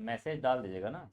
Message डाल दीजिएगा ना।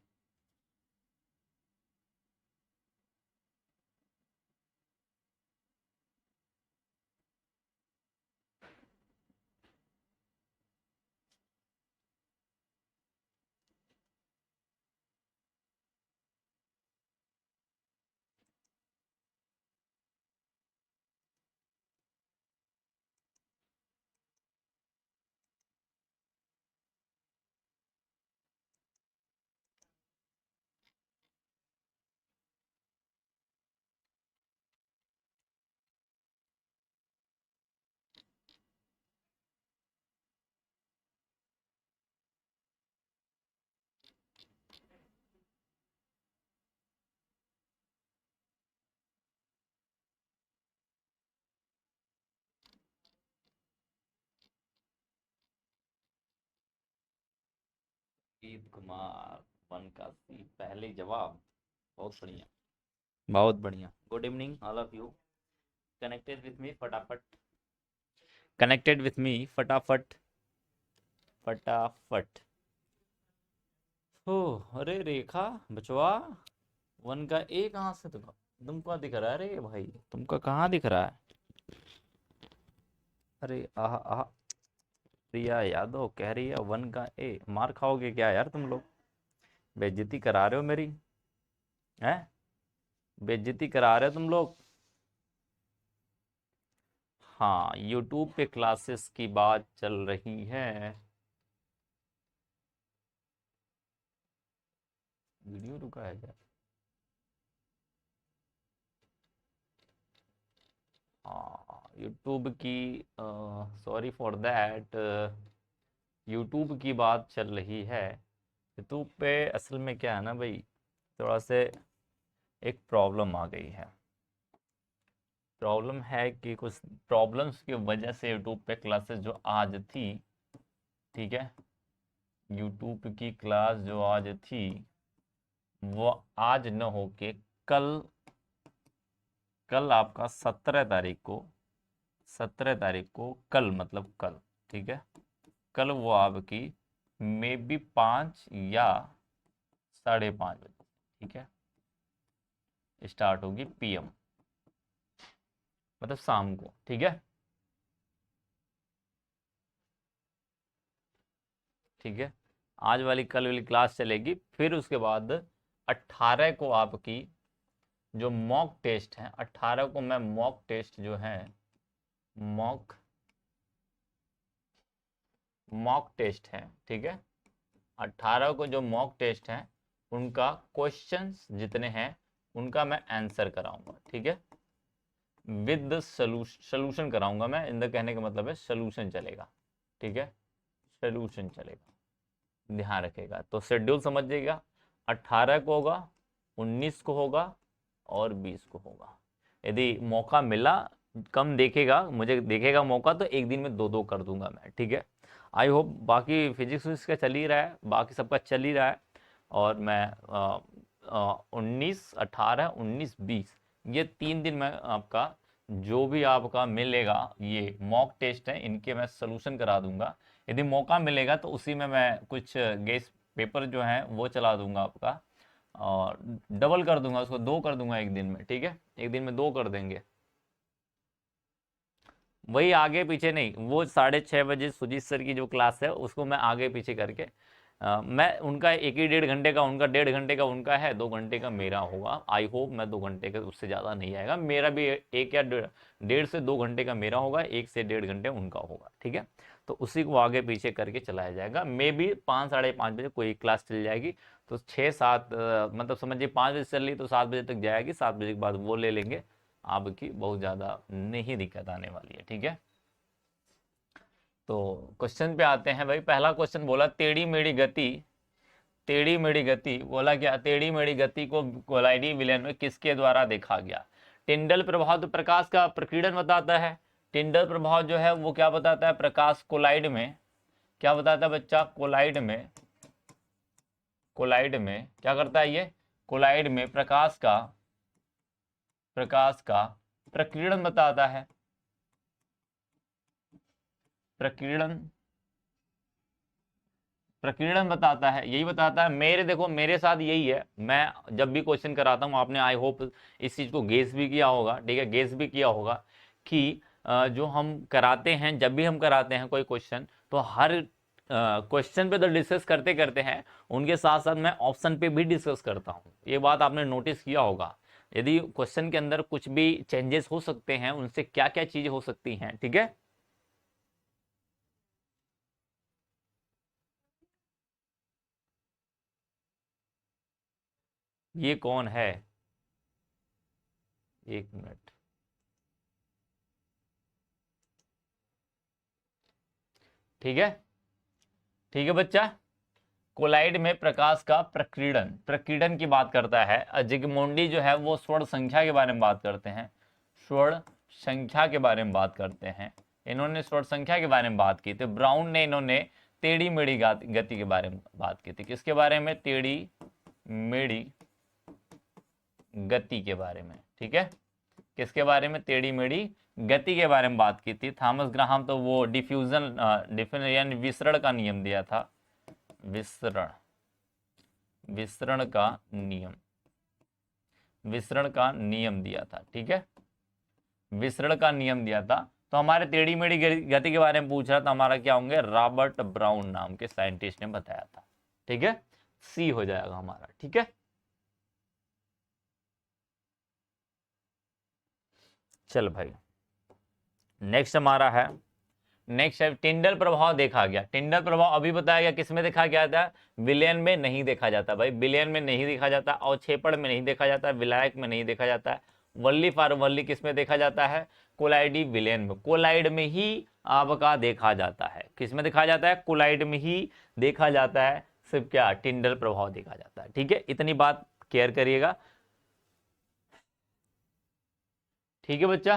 ईद कुमार, वन का सी, पहले जवाब। बहुत बढ़िया, बहुत बढ़िया। Good evening all of you. Connected with me फटाफट, कनेक्टेड विथ मी फटाफट, फटाफट। हो, अरे रेखा बचवा, वन का ए कहाँ से तुमको दिख रहा है? अरे भाई तुमका कहाँ दिख रहा है? अरे आह आह, प्रिया यादव कह रही है वन का ए। मार खाओगे क्या यार तुम लोग? बेइज्जती करा रहे हो मेरी, हैं? बेइज्जती करा रहे हो तुम लोग। हाँ, यूट्यूब पे क्लासेस की बात चल रही है। वीडियो रुका है क्या? हाँ, यूट्यूब की, सॉरी फॉर दैट, यूट्यूब की बात चल रही है। यूट्यूब पे असल में क्या है ना भाई, थोड़ा से एक प्रॉब्लम आ गई है। प्रॉब्लम है कि कुछ प्रॉब्लम्स की वजह से यूट्यूब पे क्लासेस जो आज थी, ठीक है, यूट्यूब की क्लास जो आज थी वो आज न होके कल, कल आपका 17 तारीख को, 17 तारीख को, कल मतलब कल, ठीक है, कल वो आपकी मे बी 5 या 5:30 बजे, ठीक है, स्टार्ट होगी पीएम, मतलब शाम को, ठीक है, ठीक है। आज वाली कल वाली क्लास चलेगी, फिर उसके बाद 18 को आपकी जो मॉक टेस्ट है, 18 को मैं मॉक टेस्ट जो है, मॉक मॉक टेस्ट है, ठीक है, 18 को जो मॉक टेस्ट है उनका क्वेश्चंस जितने हैं उनका मैं आंसर कराऊंगा, ठीक है, विद सोल्यूशन कराऊंगा मैं। इन द कहने का मतलब है सोल्यूशन चलेगा, ठीक है, सोल्यूशन चलेगा, ध्यान रखेगा। तो शेड्यूल समझिएगा, 18 को होगा, 19 को होगा और 20 को होगा। यदि मौका मिला, कम देखेगा, मुझे देखेगा मौका, तो एक दिन में दो दो कर दूंगा मैं, ठीक है। आई होप बाकी फिजिक्स का चल ही रहा है, बाकी सबका चल ही रहा है, और मैं 19, 18, 19, 20 ये 3 दिन में आपका जो भी आपका मिलेगा, ये मॉक टेस्ट है, इनके मैं सोल्यूशन करा दूंगा। यदि मौका मिलेगा तो उसी में मैं कुछ गेस पेपर जो है वो चला दूंगा आपका, और डबल कर दूंगा उसको, 2 कर दूंगा एक दिन में, ठीक है, एक दिन में 2 कर देंगे। वही आगे पीछे नहीं, वो 6:30 बजे सुजीत सर की जो क्लास है उसको मैं आगे पीछे करके, मैं उनका एक ही 1.5 घंटे का उनका, 1.5 घंटे का उनका है, 2 घंटे का मेरा होगा। आई होप मैं 2 घंटे का, उससे ज़्यादा नहीं आएगा मेरा भी, एक या 1.5 से 2 घंटे का मेरा होगा, 1 से 1.5 घंटे उनका होगा, ठीक है। तो उसी को आगे पीछे करके चलाया जाएगा। मे बी 5, 5:30 बजे कोई क्लास चल जाएगी, तो 6, 7, मतलब समझिए 5 बजे चल रही तो 7 बजे तक जाएगी, 7 बजे के बाद वो ले लेंगे। आपकी बहुत ज़्यादा नहीं दिक्कत आने वाली है, ठीक है। तो क्वेश्चन पे आते हैं भाई। पहला क्वेश्चन बोला टेढ़ी मेढ़ी गति, टेढ़ी मेढ़ी गति बोला क्या? टेढ़ी मेढ़ी गति को कोलाइडी विलयन में किसके द्वारा देखा गया? टिंडल प्रभाव तो प्रकाश का प्रकीर्णन बताता है। टिंडल प्रभाव जो है वो क्या बताता है? प्रकाश कोलाइड में क्या बताता है बच्चा? कोलाइड में, कोलाइड में क्या करता है ये? कोलाइड में प्रकाश का, प्रकाश का प्रकीर्णन बताता है, प्रकीर्णन, प्रकीर्णन बताता है, यही बताता है। मेरे देखो मेरे साथ यही है, मैं जब भी क्वेश्चन कराता हूँ, आपने आई होप इस चीज को गेस भी किया होगा, ठीक है, गेस भी किया होगा कि जो हम कराते हैं, जब भी हम कराते हैं कोई क्वेश्चन, तो हर क्वेश्चन पे तो डिस्कस करते करते हैं, उनके साथ साथ मैं ऑप्शन पे भी डिस्कस करता हूँ। ये बात आपने नोटिस किया होगा, यदि क्वेश्चन के अंदर कुछ भी चेंजेस हो सकते हैं, उनसे क्या क्या चीजें हो सकती हैं, ठीक है। ये कौन है, एक मिनट, ठीक है, ठीक है बच्चा। कोलाइड में प्रकाश का प्रकीर्णन, प्रकीर्णन की बात करता है। जिगमोंडी जो है वो स्वर्ण संख्या के बारे में बात करते हैं, स्वर्ण संख्या के बारे में बात करते हैं। इन्होंने स्वर्ण संख्या के बारे में बात की थी। ब्राउन ने इन्होंने टेढ़ी मेढ़ी गति के बारे में बात की थी। किसके बारे में, टेढ़ी मेढ़ी गति के बारे में, ठीक है, किसके बारे में, टेढ़ी मेढ़ी गति के बारे में बात की थी। थॉमस ग्राहम तो वो डिफ्यूजन यानी विसरण का नियम दिया था, विसरण, विसरण का नियम, विसरण का नियम दिया था, ठीक है, विसरण का नियम दिया था। तो हमारे टेढ़ी मेढ़ी गति के बारे में पूछ रहा था, हमारा क्या होंगे, रॉबर्ट ब्राउन नाम के साइंटिस्ट ने बताया था, ठीक है, सी हो जाएगा हमारा, ठीक है। चल भाई, नेक्स्ट हमारा है, नेक्स्ट है टिंडल प्रभाव देखा गया। टिंडल प्रभाव अभी बताया गया, किसमें देखा गया था, विलयन में नहीं देखा जाता भाई, विलयन में नहीं देखा जाता, और छेपड़ में नहीं देखा जाता, विलायक में नहीं देखा जाता है। वल्ली फार्मवल्ली किसमें देखा जाता है, कोलाइडी विलयन में, कोलाइड में ही आपका देखा जाता है। किसमें देखा जाता है, कोलाइड में ही देखा जाता है, सिर्फ क्या, टिंडल प्रभाव देखा जाता है, ठीक है, इतनी बात केयर करिएगा, ठीक है बच्चा।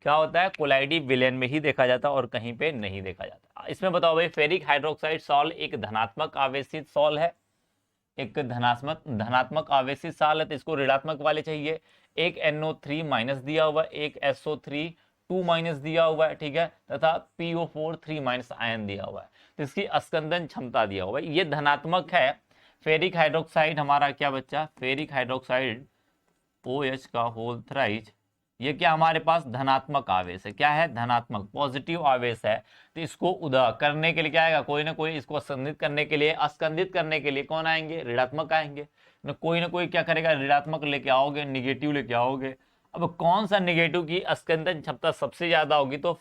क्या होता है, कोलाइडी विलयन में ही देखा जाता है और कहीं पे नहीं देखा जाता। इसमें बताओ भाई, फेरिक हाइड्रोक्साइड सॉल्ट एक धनात्मक आवेशित सॉल्ट है, एक धनात्मक आवेशित सॉल्ट है, तो इसको ऋणात्मक वाले चाहिए। एक NO3 माइनस दिया हुआ है, एक SO3 2 माइनस दिया हुआ है, ठीक है, तथा PO4 3 माइनस आयन दिया हुआ है। तो इसकी अस्कंदन क्षमता दिया हुआ है, ये धनात्मक है। फेरिक हाइड्रोक्साइड हमारा क्या बच्चा, फेरिक हाइड्रोक्साइड OH का होल थ्राइज, ये क्या हमारे पास धनात्मक आवेश है, क्या है, धनात्मक पॉजिटिव आवेश है। तो इसको उदा करने के लिए क्या आएगा, कोई ना कोई इसको अस्कंदित करने के लिए, अस्कंदित करने के लिए कौन आएंगे, ऋणात्मक आएंगे, ना कोई क्या करेगा, ऋणात्मक लेके आओगे, निगेटिव लेके आओगे। अब कौन सा निगेटिव की अस्कंदन क्षमता सबसे ज्यादा होगी, तो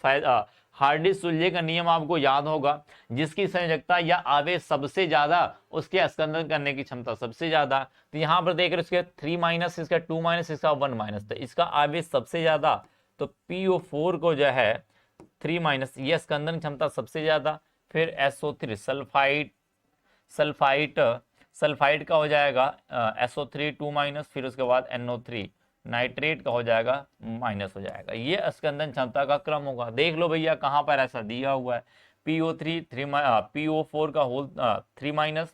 हार्डी-सुल्जे का नियम आपको याद होगा, जिसकी संयोजकता या आवेश सबसे ज्यादा, उसके अस्कंदन करने की क्षमता सबसे ज्यादा। तो यहां पर देख रहे हो, इसके 3 माइनस, इसका 2 माइनस, इसका 1 माइनस, तो इसका आवेश सबसे ज्यादा, तो PO4 को जो है 3 माइनस, ये स्कंदन क्षमता सबसे ज्यादा। फिर SO3 सल्फाइड, सल्फाइड सल्फाइड का हो जाएगा SO3 2 माइनस, फिर उसके बाद NO3 नाइट्रेट का हो जाएगा, माइनस हो जाएगा। ये स्कंदन क्षमता का क्रम होगा। देख लो भैया कहां पर ऐसा दिया हुआ है, PO4 का होल 3 माइनस,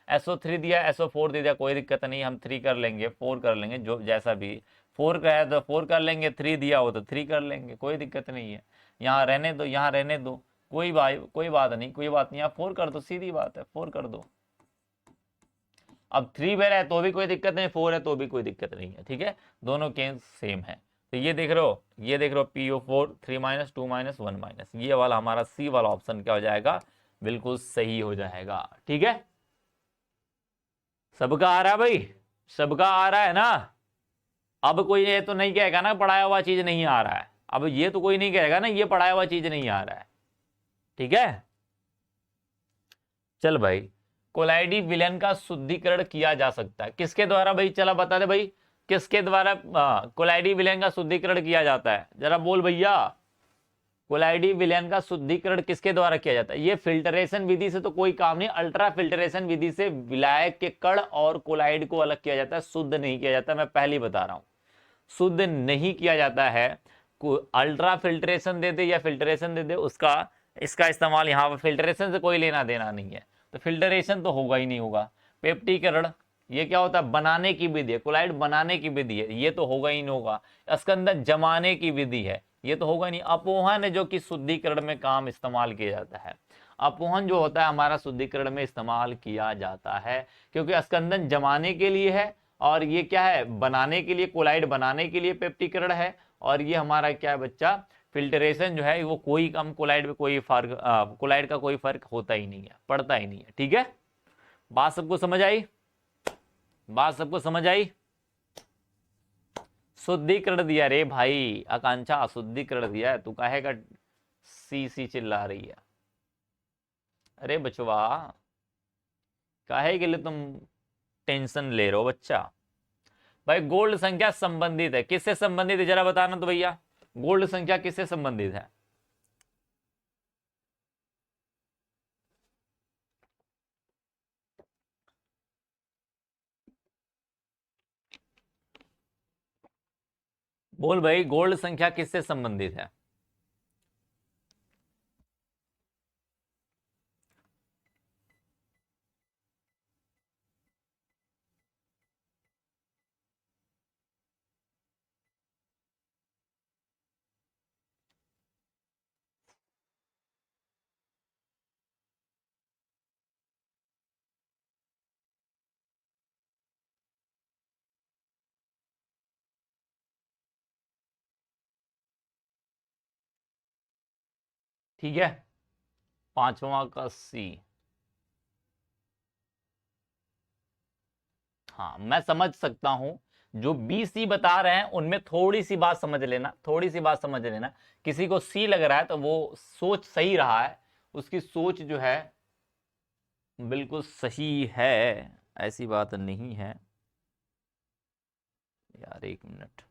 SO3 दिया, SO4 दे दिया, कोई दिक्कत नहीं, हम 3 कर लेंगे, 4 कर लेंगे, जो जैसा भी 4 का है तो 4 कर लेंगे, 3 दिया हो तो 3 कर लेंगे, कोई दिक्कत नहीं है। यहाँ रहने दो, यहाँ रहने दो, कोई बात नहीं, कोई बात नहीं, यहाँ 4 कर दो, सीधी बात है, 4 कर दो। अब 3 बेर है तो भी कोई दिक्कत नहीं, 4 है तो भी कोई दिक्कत नहीं है, ठीक है, दोनों केस सेम है। तो ये देख रहे हो, ये देख रहे हो, PO4 3 माइनस, 2 माइनस, 1 माइनस, ये वाला हमारा सी वाला ऑप्शन क्या हो जाएगा, बिल्कुल सही हो जाएगा, ठीक है। सबका आ रहा है भाई, सबका आ रहा है ना। अब कोई ये तो नहीं कहेगा ना पढ़ाया हुआ चीज नहीं आ रहा है, अब ये तो कोई नहीं कहेगा ना ये पढ़ाया हुआ चीज नहीं आ रहा है, ठीक है। चल भाई, कोलाइडी विलयन का शुद्धिकरण किया जा सकता है किसके द्वारा भाई, चला बता दे भाई, किसके द्वारा कोलाइडी विलयन का शुद्धिकरण किया जाता है, जरा बोल भैया। कोलाइडी विलयन का शुद्धिकरण किसके द्वारा किया जाता है, ये फिल्टरेशन विधि से तो कोई काम नहीं, अल्ट्रा फिल्टरेशन विधि से विलायक के कण और कोलाइड को अलग किया जाता है, शुद्ध नहीं किया जाता, मैं पहले बता रहा हूं, शुद्ध नहीं किया जाता है। अल्ट्रा फिल्ट्रेशन दे दे या फिल्टरेशन दे दे, उसका इसका इस्तेमाल यहाँ पर फिल्टरेशन से कोई लेना देना नहीं है, तो फिल्टरेशन तो होगा ही नहीं होगा। पेप्टीकरण, ये क्या होता है, बनाने की विधि है, कोलाइड बनाने की विधि है, ये तो होगा ही नहीं होगा। स्कंदन जमाने की विधि है, ये तो होगा नहीं। अपोहन जो कि शुद्धिकरण में काम इस्तेमाल किया जाता है। अपोहन जो होता है हमारा शुद्धिकरण में इस्तेमाल किया जाता है, क्योंकि स्कंदन जमाने के लिए है और ये क्या है, बनाने के लिए, कोलाइड बनाने के लिए पेप्टिकरण है। और ये हमारा क्या है बच्चा, फिल्टरेशन जो है वो कोई कम, कोलाइड में कोई फर्क, कोलाइड का कोई फर्क होता ही नहीं है, पड़ता ही नहीं है। ठीक है, बात सबको समझ आई? बात सबको समझ आई? शुद्धिकरण दिया रे भाई, आकांक्षा शुद्धिकरण दिया है, तू कहेगा सी चिल्ला रही है। अरे बचवा, काहे के लिए तुम टेंशन ले रहे हो बच्चा? भाई गोल्ड संख्या संबंधित है, किससे संबंधित है जरा बताना तो भैया, गोल्ड संख्या किससे संबंधित है? बोल भाई, गोल्ड संख्या किससे संबंधित है? ठीक है, पांचवा का सी। हाँ मैं समझ सकता हूं, जो बी सी बता रहे हैं उनमें थोड़ी सी बात समझ लेना, थोड़ी सी बात समझ लेना। किसी को सी लग रहा है तो वो सोच सही रहा है, उसकी सोच जो है बिल्कुल सही है, ऐसी बात नहीं है यार। एक मिनट,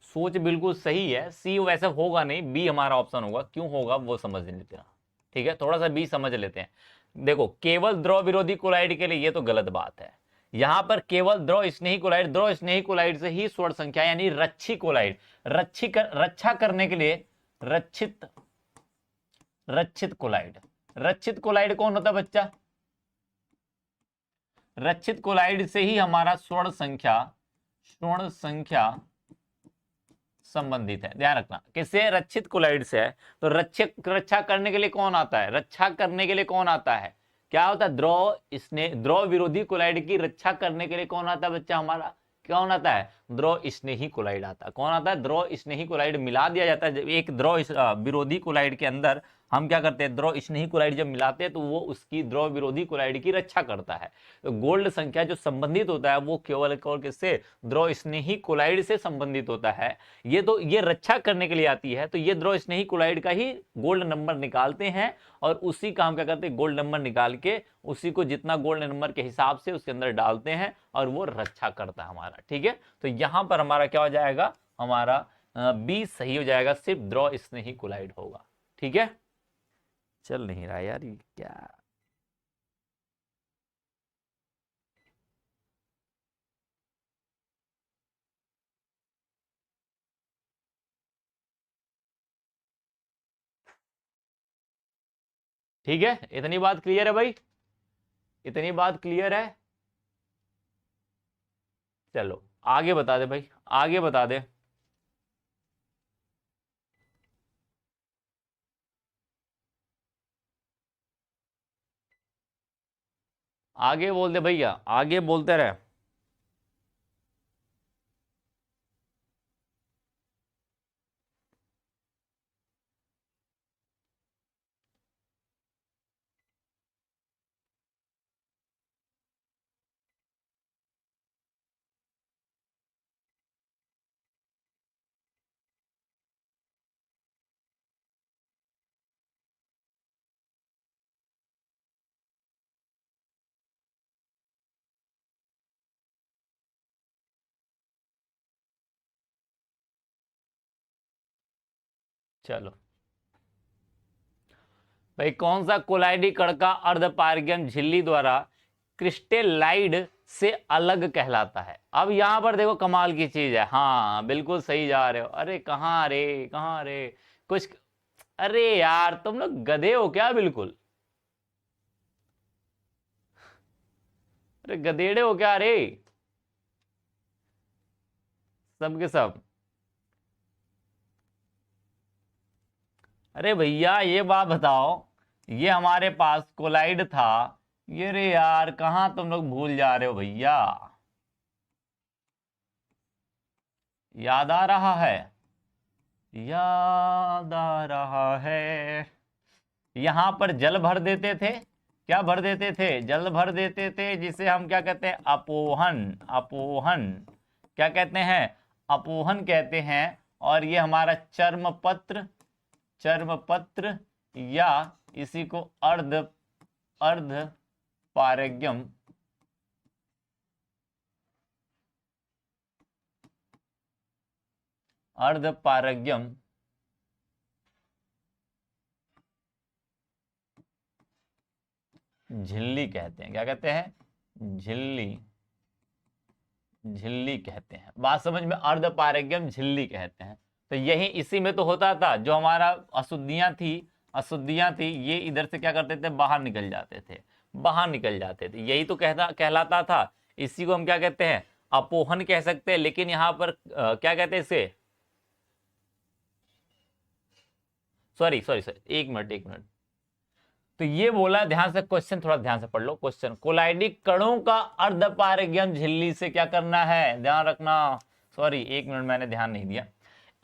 सोच बिल्कुल सही है, सी वैसे होगा नहीं, बी हमारा ऑप्शन होगा। क्यों होगा वो समझ लेते हैं। ठीक है, थोड़ा सा बी समझ लेते हैं। देखो, केवल द्रव विरोधी कोलाइड के लिए ये तो गलत बात है। यहां पर केवल द्रव स्नेही कोलाइड, द्रव स्नेही कोलाइड से ही स्वर्ण संख्या यानी रच्छी कोलाइड, रक्षा करने के लिए रक्षित कोलाइड। रक्षित कोलाइड कौन होता है बच्चा? रक्षित कोलाइड से ही हमारा स्वर्ण संख्या संबंधित है। ध्यान रखना, किससे? रक्षित कोलाइड से है। तो रक्षा करने के लिए कौन आता है? रक्षा करने के लिए कौन आता है? क्या होता है? द्रव विरोधी कोलाइड की रक्षा करने के लिए कौन आता है बच्चा हमारा? कौन आता है? द्रव स्नेही कोलाइड आता है। कौन आता है? द्रव स्नेही कोलाइड मिला दिया जाता है। एक द्रव विरोधी कोलाइड के अंदर हम क्या करते हैं, द्रव स्नेही कोलाइड जब मिलाते हैं तो वो उसकी द्रव विरोधी कोलाइड की रक्षा करता है। तो गोल्ड संख्या जो संबंधित होता है वो केवल किससे? द्रव स्नेही कोलाइड से संबंधित होता है। ये रक्षा करने के लिए आती है, तो ये द्रव स्नेही कोलाइड का ही गोल्ड नंबर निकालते हैं और उसी का हम क्या करते हैं, गोल्ड नंबर निकाल के उसी को जितना गोल्ड नंबर के हिसाब से उसके अंदर डालते हैं और वो रक्षा करता है हमारा। ठीक है, तो यहां पर हमारा क्या हो जाएगा, हमारा बी सही हो जाएगा, सिर्फ द्रव स्नेही कोलाइड होगा। ठीक है, चल नहीं रहा यार ये क्या। ठीक है, इतनी बात क्लियर है भाई? इतनी बात क्लियर है? चलो आगे बता दे भाई, आगे बता दे। आगे बोल दे भैया, आगे बोलते रहे। चलो भाई, कौन सा कोलाइडी कण का अर्धपारगम्य झिल्ली द्वारा क्रिस्टेलाइड से अलग कहलाता है? अब यहां पर देखो कमाल की चीज है। हाँ बिल्कुल सही जा रहे हो। अरे कहाँ रे, कहाँ रे, कुछ, अरे यार तुम लोग गधे हो क्या बिल्कुल? अरे गधेड़े हो क्या रे, सब के सब? अरे भैया ये बात बताओ, ये हमारे पास कोलाइड था, ये रे यार कहां तुम लोग भूल जा रहे हो भैया, याद आ रहा है, याद आ रहा है। यहां पर जल भर देते थे, क्या भर देते थे, जल भर देते थे, जिसे हम क्या कहते हैं, अपोहन, अपोहन क्या कहते हैं, अपोहन कहते हैं। और ये हमारा चर्मपत्र, चर्मपत्र या इसी को अर्ध अर्ध पारगम्य, अर्ध पारगम्य झिल्ली कहते हैं। क्या कहते हैं, झिल्ली, झिल्ली कहते हैं। बात समझ में, अर्ध पारगम्य झिल्ली कहते हैं। तो यही इसी में तो होता था, जो हमारा अशुद्धियां थी, अशुद्धियां थी, ये इधर से क्या करते थे, बाहर निकल जाते थे, बाहर निकल जाते थे। यही तो कहलाता था। इसी को हम क्या कहते हैं, अपोहन कह सकते हैं। लेकिन यहां पर क्या कहते हैं इसे, सॉरी सॉरी सॉरी, एक मिनट एक मिनट। तो ये बोला, ध्यान से क्वेश्चन थोड़ा ध्यान से पढ़ लो क्वेश्चन, कोलाइडिक कणों का अर्धपारगम्य झिल्ली से क्या करना है, ध्यान रखना। सॉरी एक मिनट, मैंने ध्यान नहीं दिया।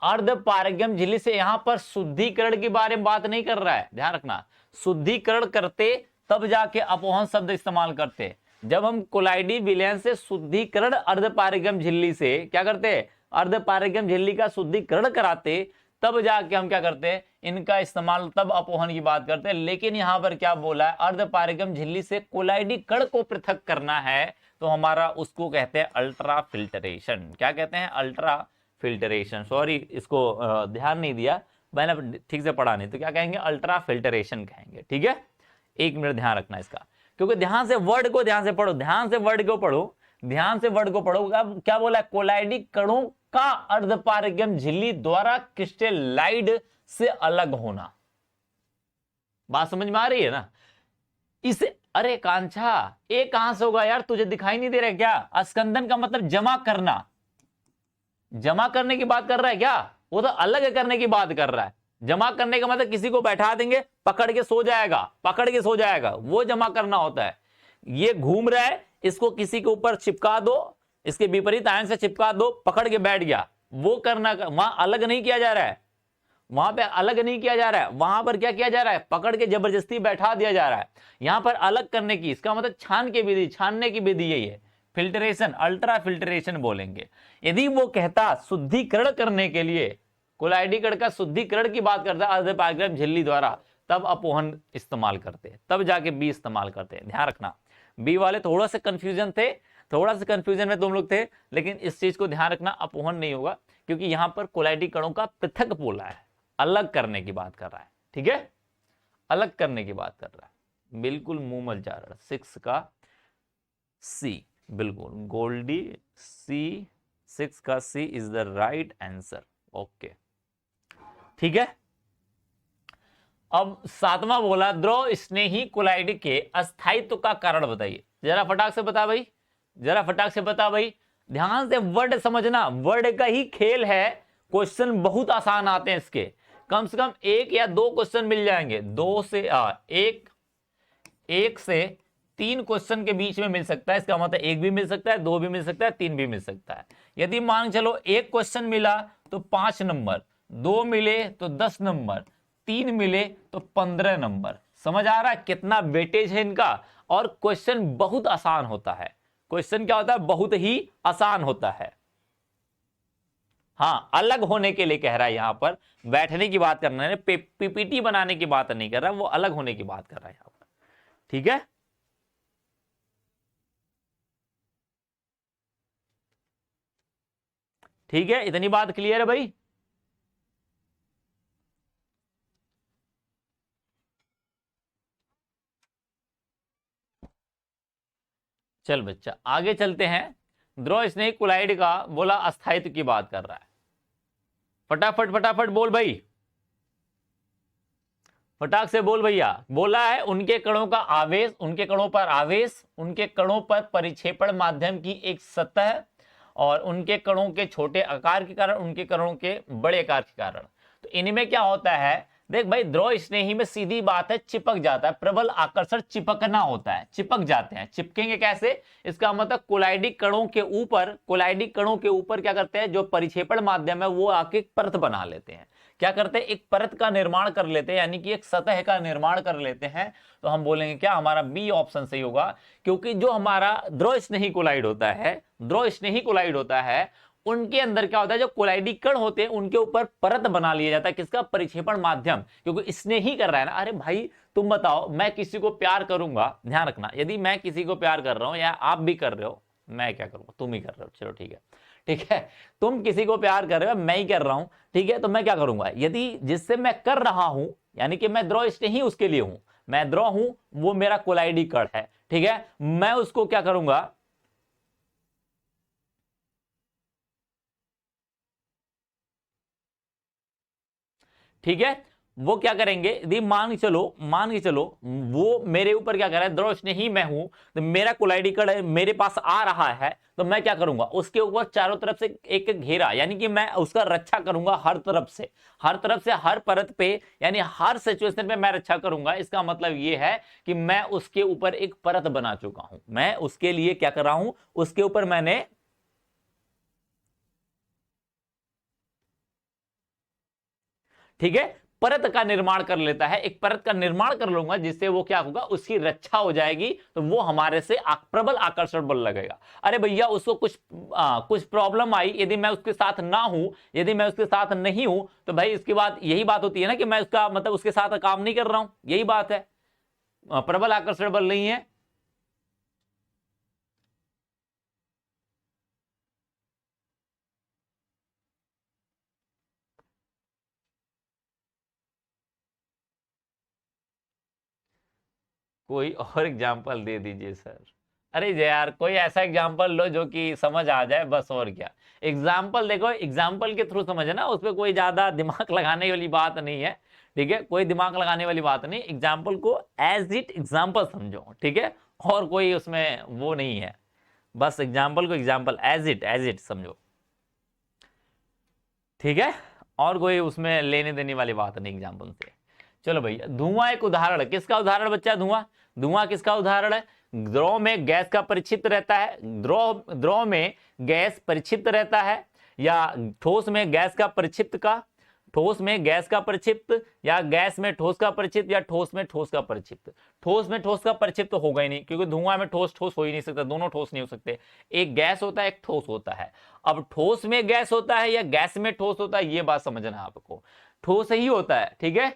अर्धपारगम्य झिल्ली से यहां पर शुद्धिकरण के बारे में बात नहीं कर रहा है, ध्यान रखना। शुद्धिकरण करते तब जाके अपोहन शब्द इस्तेमाल करते। जब हम कोलाइडी विलयन से शुद्धिकरण अर्धपारगम्य झिल्ली से क्या करते, अर्धपारगम्य झिल्ली का शुद्धिकरण कराते, तब जाके हम क्या करते हैं, इनका इस्तेमाल, तब अपोहन की बात करते हैं। लेकिन यहां पर क्या बोला है, अर्धपारगम्य झिल्ली से कोलाइडी कण को पृथक करना है, तो हमारा उसको कहते हैं अल्ट्रा फिल्टरेशन। क्या कहते हैं, अल्ट्रा फिल्टरेशन। सॉरी इसको ध्यान नहीं दिया मैंने, ठीक से पढ़ा नहीं, तो क्या कहेंगे, अल्ट्रा फिल्टरेशन कहेंगे। ठीक है, एक मिनट ध्यान रखना इसका, क्योंकि ध्यान से वर्ड को ध्यान से पढ़ो, ध्यान से वर्ड को पढ़ो, ध्यान से वर्ड को पढ़ो। अब क्या बोला है, कोलाइडी कणों का अर्धपारगम्य झिल्ली द्वारा क्रिस्टलाइड से अलग होना। बात समझ में आ रही है ना। इसे, अरे कांछा ये कहां से होगा यार, तुझे दिखाई नहीं दे रहा है क्या, अस्कंदन का मतलब जमा करना, जमा करने की बात कर रहा है क्या, वो तो अलग करने की बात कर रहा है। जमा करने का मतलब किसी को बैठा देंगे, पकड़ के सो जाएगा, पकड़ के सो जाएगा, वो जमा करना होता है। ये घूम रहा है, इसको किसी के ऊपर चिपका दो, इसके विपरीत आयन से चिपका दो, पकड़ के बैठ गया, वो करना। वहां अलग नहीं किया जा रहा है, वहां पे अलग नहीं किया जा रहा है, वहां पर क्या किया जा रहा है, पकड़ के जबरदस्ती बैठा दिया जा रहा है। यहां पर अलग करने की, इसका मतलब छान की विधि, छानने की विधि यही है, फिल्टरेशन, अल्ट्रा फिल्टरेशन बोलेंगे। यदि वो कहता शुद्धिकरण करने के लिए, कोलाइडी कण का शुद्धिकरण की बात करता है अर्धपारगम्य झिल्ली द्वारा, तब अपोहन इस्तेमाल करते हैं, तब जाके बी इस्तेमाल करते हैं। ध्यान रखना, बी वाले थोड़ा सा कंफ्यूजन थे, थोड़ा सा कंफ्यूजन में तुम लोग थे, लेकिन इस चीज को ध्यान रखना, अपोहन नहीं होगा, क्योंकि यहां पर कोलाइडी कणों का पृथक बोला है, अलग करने की बात कर रहा है। ठीक है, अलग करने की बात कर रहा है, बिल्कुल मूमल जा रहा है। 6 का सी, बिल्कुल गोल्डी सी, 6 का C is the right answer. Okay ठीक है। अब 7वां बोला, द्रव स्नेही कोलाइड के अस्थायित्व का कारण बताइए। जरा फटाक से बता भाई, जरा फटाक से बता भाई, ध्यान से वर्ड समझना, वर्ड का ही खेल है। क्वेश्चन बहुत आसान आते हैं इसके, कम से कम 1 या 2 क्वेश्चन मिल जाएंगे, 2 से 1 से 3 क्वेश्चन के बीच में मिल सकता है। इसका मतलब 1 भी मिल सकता है, 2 भी मिल सकता है, 3 भी मिल सकता है। यदि मान चलो 1 क्वेश्चन मिला तो 5 नंबर, 2 मिले तो 10 नंबर, 3 मिले तो 15 नंबर। समझ आ रहा है कितना वेटेज है इनका। और क्वेश्चन बहुत आसान होता है, क्वेश्चन क्या होता है, बहुत ही आसान होता है। हाँ, अलग होने के लिए कह रहा है, यहां पर बैठने की बात करना है, पीपीटी बनाने की बात नहीं कर रहा, वो अलग होने की बात कर रहा है यहां पर। ठीक है, ठीक है, इतनी बात क्लियर है भाई। चल बच्चा आगे चलते हैं। द्रव स्नेही कोलाइड का बोला अस्थायित्व की बात कर रहा है, फटाफट फटाफट बोल भाई, फटाक से बोल भैया। बोला है उनके कणों का आवेश, उनके कणों पर आवेश, उनके कणों पर परिक्षेपण माध्यम की एक सतह, और उनके कणों के छोटे आकार के कारण, उनके कणों के बड़े आकार के कारण। तो इनमें क्या होता है, देख भाई, द्रव स्नेही में सीधी बात है, चिपक जाता है। प्रबल आकर्षण चिपकना होता है, चिपक जाते हैं। चिपकेंगे कैसे? इसका मतलब कोलाइडिक कणों के ऊपर, कोलाइडिक कणों के ऊपर क्या करते हैं, जो परिक्षेपण माध्यम है वो आके परत बना लेते हैं। क्या करते हैं? एक परत का निर्माण कर लेते हैं, यानी कि एक सतह का निर्माण कर लेते हैं। तो हम बोलेंगे क्या, हमारा बी ऑप्शन सही होगा। क्योंकि जो हमारा द्रव स्नेही कोलाइड होता है, द्रव स्नेही कोलाइड होता है, उनके अंदर क्या होता है, जो कोलाइडी कण होते हैं उनके ऊपर परत बना लिया जाता है। किसका? परिक्षेपण माध्यम। क्योंकि स्नेही कर रहा है ना। अरे भाई तुम बताओ, मैं किसी को प्यार करूंगा, ध्यान रखना, यदि मैं किसी को प्यार कर रहा हूं या आप भी कर रहे हो, मैं क्या करूंगा, तुम ही कर रहे हो, चलो ठीक है, ठीक है, तुम किसी को प्यार कर रहे हो, मैं ही कर रहा हूं, ठीक है, तो मैं क्या करूंगा, यदि जिससे मैं कर रहा हूं, यानी कि मैं द्रव स्नेही उसके लिए हूं, मैं द्रव हूं, वो मेरा कोलाइडी कण है, ठीक है, मैं उसको क्या करूंगा, ठीक है, वो क्या करेंगे, यदि मान के चलो, मान के चलो वो मेरे ऊपर क्या कर रहा है, द्रव स्नेही मैं हूं, तो मेरा कोलाइडी कण मेरे पास आ रहा है, तो मैं क्या करूंगा, उसके ऊपर चारों तरफ से एक घेरा, यानी कि मैं उसका रक्षा करूंगा हर तरफ से, हर तरफ से, हर परत पे, यानी हर सिचुएशन पे मैं रक्षा करूंगा। इसका मतलब ये है कि मैं उसके ऊपर एक परत बना चुका हूं, मैं उसके लिए क्या कर रहा हूं, उसके ऊपर मैंने, ठीक है, परत का निर्माण कर लेता है, एक परत का निर्माण कर लूंगा, जिससे वो क्या होगा, उसकी रक्षा हो जाएगी, तो वो हमारे से प्रबल आकर्षण बल लगेगा। अरे भैया उसको कुछ प्रॉब्लम आई, यदि मैं उसके साथ ना हूं, यदि मैं उसके साथ नहीं हूं, तो भाई इसके बाद यही बात होती है ना कि मैं उसका मतलब उसके साथ काम नहीं कर रहा हूं, यही बात है, प्रबल आकर्षण बल नहीं है। कोई और एग्जाम्पल दे दीजिए सर। अरे यार कोई ऐसा एग्जाम्पल लो जो कि समझ आ जाए बस, और क्या। एग्जाम्पल देखो, एग्जाम्पल के थ्रू समझ है ना, उसपे कोई ज्यादा दिमाग लगाने वाली बात नहीं है, ठीक है, कोई दिमाग लगाने वाली बात नहीं, एग्जाम्पल को एज इट एग्जाम्पल समझो, ठीक है, और कोई उसमें वो नहीं है, बस एग्जाम्पल को एग्जाम्पल एज इट समझो, ठीक है, और कोई उसमें लेने देने वाली बात नहीं एग्जाम्पल से। चलो भैया, धुआं एक उदाहरण है, किसका उदाहरण बच्चा, धुआं, धुआं किसका उदाहरण है, द्रव में गैस का परिचित रहता है, द्रव द्रव में गैस परिचित रहता है, या ठोस में गैस का परिचित का, ठोस में गैस का परिचित, या गैस में ठोस का परिचित, या ठोस में ठोस का परिचित। ठोस में ठोस का परिचित तो होगा ही नहीं, क्योंकि धुआं में ठोस ठोस हो ही नहीं सकता, दोनों ठोस नहीं हो सकते, एक गैस होता है एक ठोस होता है। अब ठोस में गैस होता है या गैस में ठोस होता है, ये बात समझना है आपको, ठोस ही होता है, ठीक है,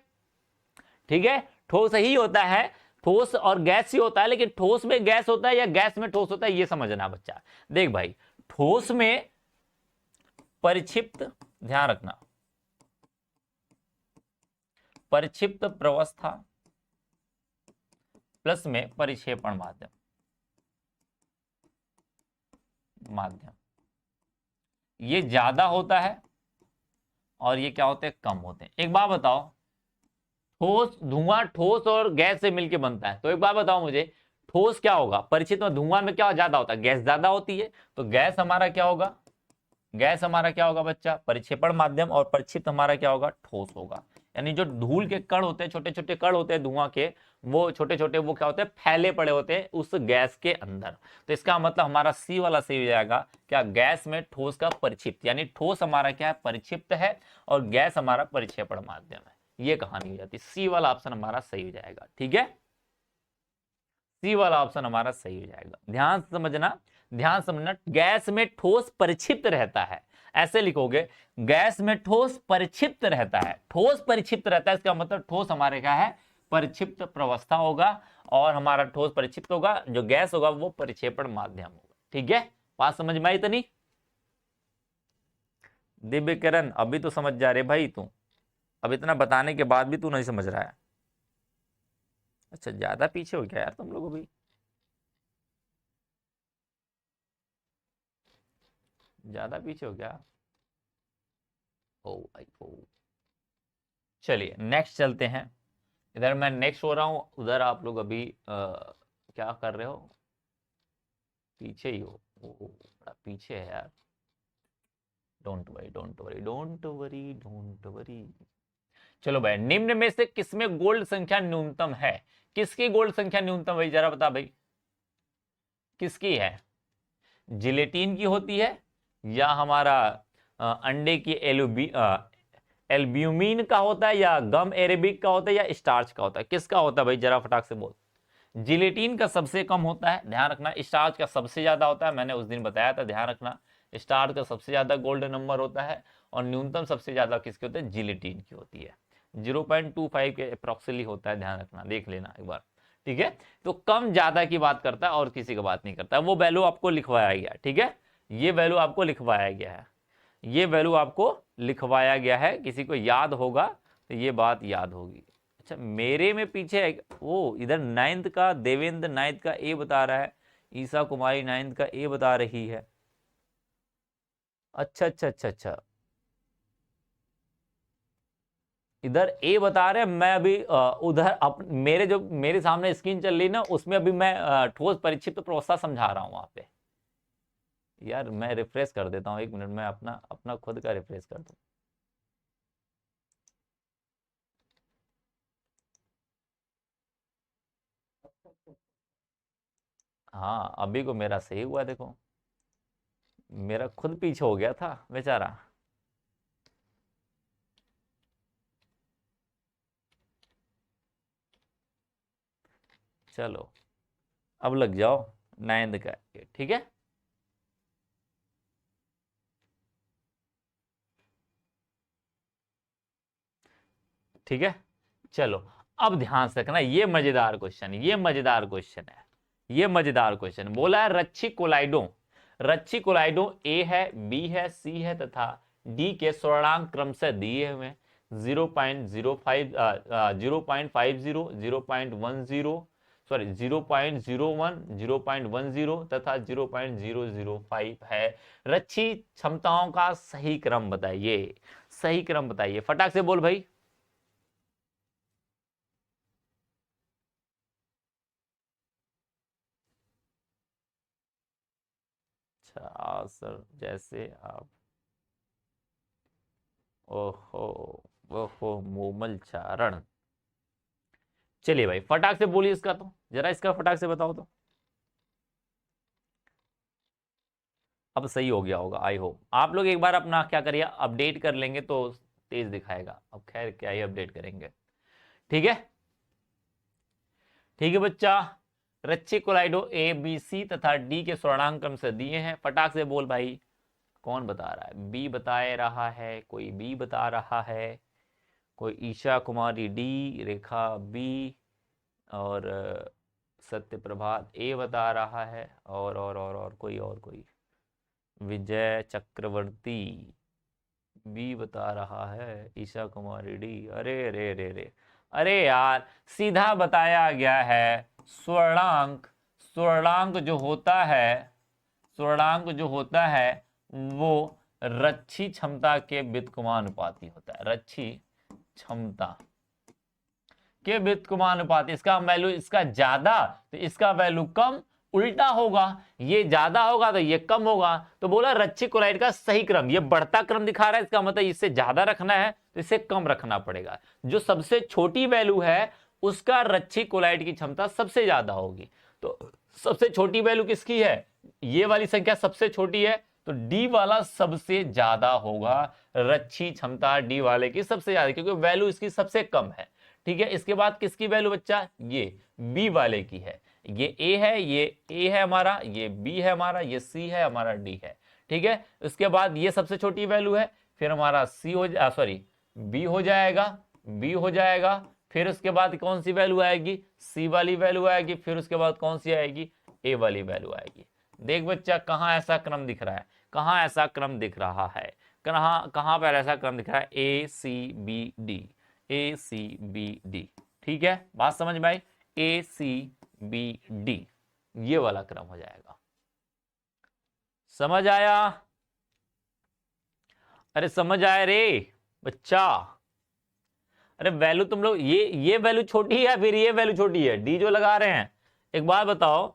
ठीक है, ठोस ही होता है, ठोस और गैस ही होता है, लेकिन ठोस में गैस होता है या गैस में ठोस होता है, ये समझना बच्चा। देख भाई, ठोस में परिक्षिप्त, ध्यान रखना, परिक्षिप्त प्रवस्था प्लस में परिक्षेपण माध्यम, माध्यम ये ज्यादा होता है और ये क्या होते हैं, कम होते हैं। एक बात बताओ, ठोस, धुआं ठोस और गैस से मिलकर बनता है, तो एक बात बताओ मुझे, ठोस क्या होगा, परिचित में धुआं में क्या ज्यादा होता है, गैस ज्यादा होती है, तो गैस हमारा क्या होगा, गैस हमारा क्या होगा बच्चा, परिक्षेपण माध्यम, और परिक्षिप्त हमारा क्या होगा, ठोस होगा। यानी जो धूल के कण होते हैं, छोटे छोटे कण होते हैं धुआं के, वो छोटे छोटे वो क्या होते हैं, फैले पड़े होते हैं उस गैस के अंदर। तो इसका मतलब हमारा सी वाला सही हो जाएगा, क्या, गैस में ठोस का परिक्षिप्त, यानी ठोस हमारा क्या है, परिक्षिप्त है, और गैस हमारा परिक्षेपण माध्यम है, ये कहानी हो जाती है। सी वाला ऑप्शन हमारा सही हो जाएगा, ठीक है, सी वाला ऑप्शन हमारा सही हो जाएगा। ध्यान समझना, ध्यान समझना, गैस में ठोस परिक्षिप्त रहता है, ऐसे लिखोगे, गैस में ठोस परिक्षिप्त रहता है, ठोस परिक्षिप्त रहता है, इसका मतलब ठोस हमारे क्या है, परिक्षिप्त प्रवस्था होगा, और हमारा ठोस परिक्षिप्त होगा, जो गैस होगा वो परिक्षेपण माध्यम होगा, ठीक है, बात समझ में आई इतनी। दिव्य किरण अभी तो समझ जा रहे भाई तू, अब इतना बताने के बाद भी तू नहीं समझ रहा है, अच्छा ज्यादा पीछे हो गया यार तुम लोग अभी, ज्यादा पीछे हो गया। ओ भाई ओ, चलिए नेक्स्ट चलते हैं, इधर मैं नेक्स्ट हो रहा हूं, उधर आप लोग अभी क्या कर रहे हो, पीछे ही हो, बड़ा पीछे है यार, don't worry don't worry don't worry don't worry. चलो भाई, निम्न में से किसमें गोल्ड संख्या न्यूनतम है? किसकी गोल्ड संख्या न्यूनतम भाई, जरा बता भाई, किसकी है? जिलेटिन की होती है, या हमारा अंडे की एल्ब्यूमिन का होता है, या गम एरेबिक का होता है, या स्टार्च का होता है? किसका होता है भाई, जरा फटाक से बोल। जिलेटिन का सबसे कम होता है, ध्यान रखना। स्टार्च का सबसे ज्यादा होता है, मैंने उस दिन बताया था, ध्यान रखना। स्टार्च का सबसे ज्यादा गोल्ड नंबर होता है, और न्यूनतम सबसे ज्यादा किसकी होती है? जिलेटिन की होती है। 0.25 के अप्रोक्सीमेटली होता है, ध्यान रखना, देख लेना एक बार, ठीक है। तो कम ज्यादा की बात करता है और किसी की बात नहीं करता, वो वैल्यू आपको लिखवाया गया, ठीक है। ये वैल्यू आपको लिखवाया गया है, ये वैल्यू आपको लिखवाया गया है, किसी को याद होगा तो ये बात याद होगी। अच्छा, मेरे में पीछे वो इधर 9th का, देवेंद्र 9th का ए बता रहा है, ईसा कुमारी 9th का ए बता रही है। अच्छा अच्छा अच्छा अच्छा, इधर ए बता रहे हैं। मैं अभी उधर मेरे जो मेरे सामने स्क्रीन चल रही ना, उसमें अभी मैं ठोस परिक्षिप्त प्रोसेस समझा रहा हूं वहां पे। यार मैं रिफ्रेश कर देता हूँ, 1 मिनट, मैं अपना अपना खुद का रिफ्रेश कर दूं। हाँ, अभी को मेरा सही हुआ, देखो मेरा खुद पीछे हो गया था बेचारा। चलो अब लग जाओ 9th का, ठीक है। ठीक है, चलो अब ध्यान से रखना, ये मजेदार क्वेश्चन, ये मजेदार क्वेश्चन है, ये मजेदार क्वेश्चन। बोला है रच्छी कोलाइडो, रच्छी कोलाइडो ए है, बी है, सी है तथा डी के स्वर्णांक क्रम से दिए हुए हैं। 0.05, 0.50, 0.10, सॉरी 0.01, 0.10 तथा 0.005 है। रच्छी क्षमताओं का सही क्रम बताइए, सही क्रम बताइए, फटाक से बोल भाई। अच्छा सर, जैसे आप, ओहो, ओहो मोमल चारण। चलिए भाई फटाक से बोलिए इसका, तो जरा इसका फटाक से बताओ तो। अब सही हो गया होगा, आई होप। आप लोग एक बार अपना क्या करिए, अपडेट कर लेंगे तो तेज दिखाएगा। अब खैर क्या ही अपडेट करेंगे, ठीक है। ठीक है बच्चा, रच्ची कोलाइडो ए बी सी तथा डी के स्वर्णांक क्रम से दिए हैं, फटाक से बोल भाई। कौन बता रहा है? बी बता रहा है कोई, बी बता रहा है कोई, ईशा कुमारी डी, रेखा बी, और सत्य प्रभात ए बता रहा है, और कोई, और कोई, विजय चक्रवर्ती बी बता रहा है, ईशा कुमारी डी। अरे रे रे रे, अरे यार सीधा बताया गया है। स्वर्णांक, स्वर्णांक जो होता है, स्वर्णांक जो होता है वो रच्छी क्षमता के व्युत्क्रमानुपाती होता है, रच्छी क्षमता के व्युत्क्रमानुपाती। इसका वैल्यू, इसका ज्यादा तो इसका वैल्यू कम, उल्टा होगा, ये ज्यादा होगा तो ये कम होगा। तो बोला रच्छी क्लोराइड का सही क्रम, ये बढ़ता क्रम दिखा रहा है, इसका मतलब इससे ज्यादा रखना है तो इसे कम रखना पड़ेगा। जो सबसे छोटी वैल्यू है उसका रच्छी क्लोराइड की क्षमता सबसे ज्यादा होगी। तो सबसे छोटी वैल्यू किसकी है? ये वाली संख्या सबसे छोटी है, तो डी वाला सबसे ज्यादा होगा, रच्छी क्षमता डी वाले की सबसे ज्यादा, क्योंकि वैल्यू इसकी सबसे कम है। ठीक है, इसके बाद किसकी वैल्यू बच्चा? ये बी वाले की है। ये ए है, ये ए है हमारा, ये बी है हमारा, ये सी है हमारा, डी है। ठीक है, उसके बाद ये सबसे छोटी वैल्यू है, फिर हमारा सी हो, सॉरी बी हो जाएगा, बी हो जाएगा, फिर उसके बाद कौन सी वैल्यू आएगी? सी वाली वैल्यू आएगी, फिर उसके बाद कौन सी आएगी? ए वाली वैल्यू आएगी। देख बच्चा, कहां ऐसा क्रम दिख रहा है, कहां ऐसा क्रम दिख रहा है, कहां पर ऐसा क्रम दिख रहा है? ए सी बी डी, ए सी बी डी। ठीक है, बात समझ में आई? ए सी बी डी, ये वाला क्रम हो जाएगा। समझ आया? अरे समझ आया रे बच्चा? अरे वैल्यू तुम लोग, ये वैल्यू छोटी है, फिर ये वैल्यू छोटी है, डी जो लगा रहे हैं। एक बात बताओ,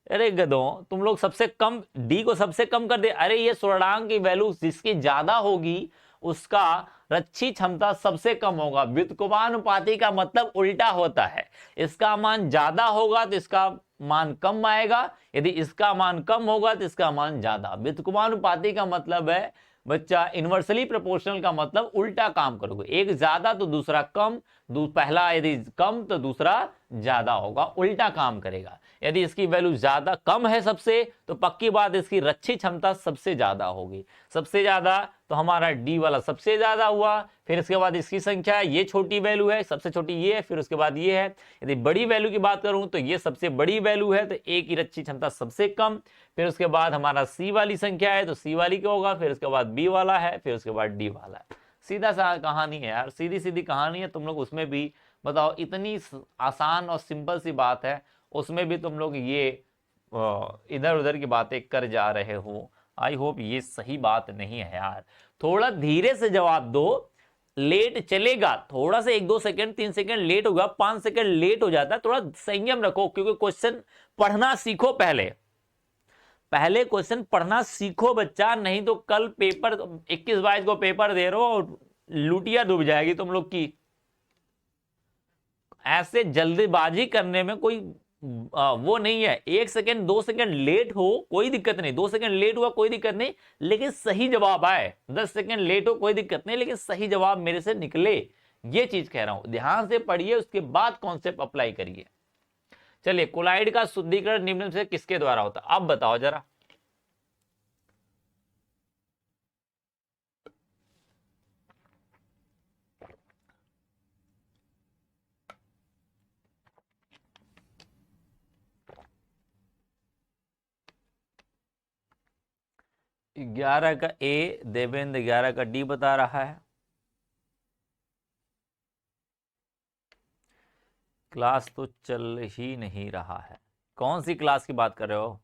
अरे गधों, तुम लोग सबसे कम डी को सबसे कम कर दे। अरे ये स्वर्णांक की वैल्यू जिसकी ज्यादा होगी उसका रच्छी क्षमता सबसे कम होगा। व्युत्क्रमानुपाती का मतलब उल्टा होता है, इसका मान ज्यादा होगा तो इसका मान कम आएगा, यदि इसका मान कम होगा तो इसका मान ज्यादा। व्युत्क्रमानुपाती का मतलब है बच्चा, इनवर्सली प्रोपोर्शनल का मतलब उल्टा काम करोगे, एक ज्यादा तो दूसरा कम, पहला यदि कम तो दूसरा ज्यादा होगा, उल्टा काम करेगा। यदि इसकी वैल्यू ज्यादा कम है सबसे, तो पक्की बात इसकी रच्छी क्षमता सबसे ज्यादा होगी। सबसे ज्यादा तो हमारा डी वाला सबसे ज्यादा हुआ, फिर इसके बाद इसकी संख्या, ये छोटी वैल्यू है, सबसे छोटी ये है, फिर उसके बाद ये है। यदि बड़ी वैल्यू की बात करूं तो ये सबसे बड़ी वैल्यू है, तो ए की रच्छी क्षमता सबसे कम, फिर उसके बाद हमारा सी वाली संख्या है तो सी वाली क्या होगा, फिर उसके बाद बी वाला है, फिर उसके बाद डी वाला है। सीधा सा कहानी है यार, सीधी सीधी कहानी है। तुम लोग उसमें भी बताओ, इतनी आसान और सिंपल सी बात है, उसमें भी तुम लोग ये इधर उधर की बातें कर जा रहे हो। आई होप ये सही बात नहीं है यार, थोड़ा धीरे से जवाब दो। लेट चलेगा, थोड़ा सा 1-2 सेकंड 3 सेकंड लेट होगा, 5 सेकंड लेट हो जाता है, थोड़ा संयम रखो, क्योंकि क्वेश्चन पढ़ना सीखो। पहले क्वेश्चन पढ़ना सीखो बच्चा, नहीं तो कल पेपर 21-22 को पेपर दे रहे हो और लुटिया डूब जाएगी तुम लोग की। ऐसे जल्दीबाजी करने में कोई वो नहीं है। 1 सेकंड 2 सेकंड लेट हो कोई दिक्कत नहीं, 2 सेकंड लेट हुआ कोई दिक्कत नहीं, लेकिन सही जवाब आए। 10 सेकंड लेट हो कोई दिक्कत नहीं, लेकिन सही जवाब मेरे से निकले, ये चीज कह रहा हूं। ध्यान से पढ़िए, उसके बाद कॉन्सेप्ट अप्लाई करिए। चलिए, कोलाइड का शुद्धिकरण निम्न से किसके द्वारा होता है, अब बताओ जरा। ग्यारह का ए, देवेंद्र 11 का डी बता रहा है। क्लास तो चल ही नहीं रहा है। कौन सी क्लास की बात कर रहे हो?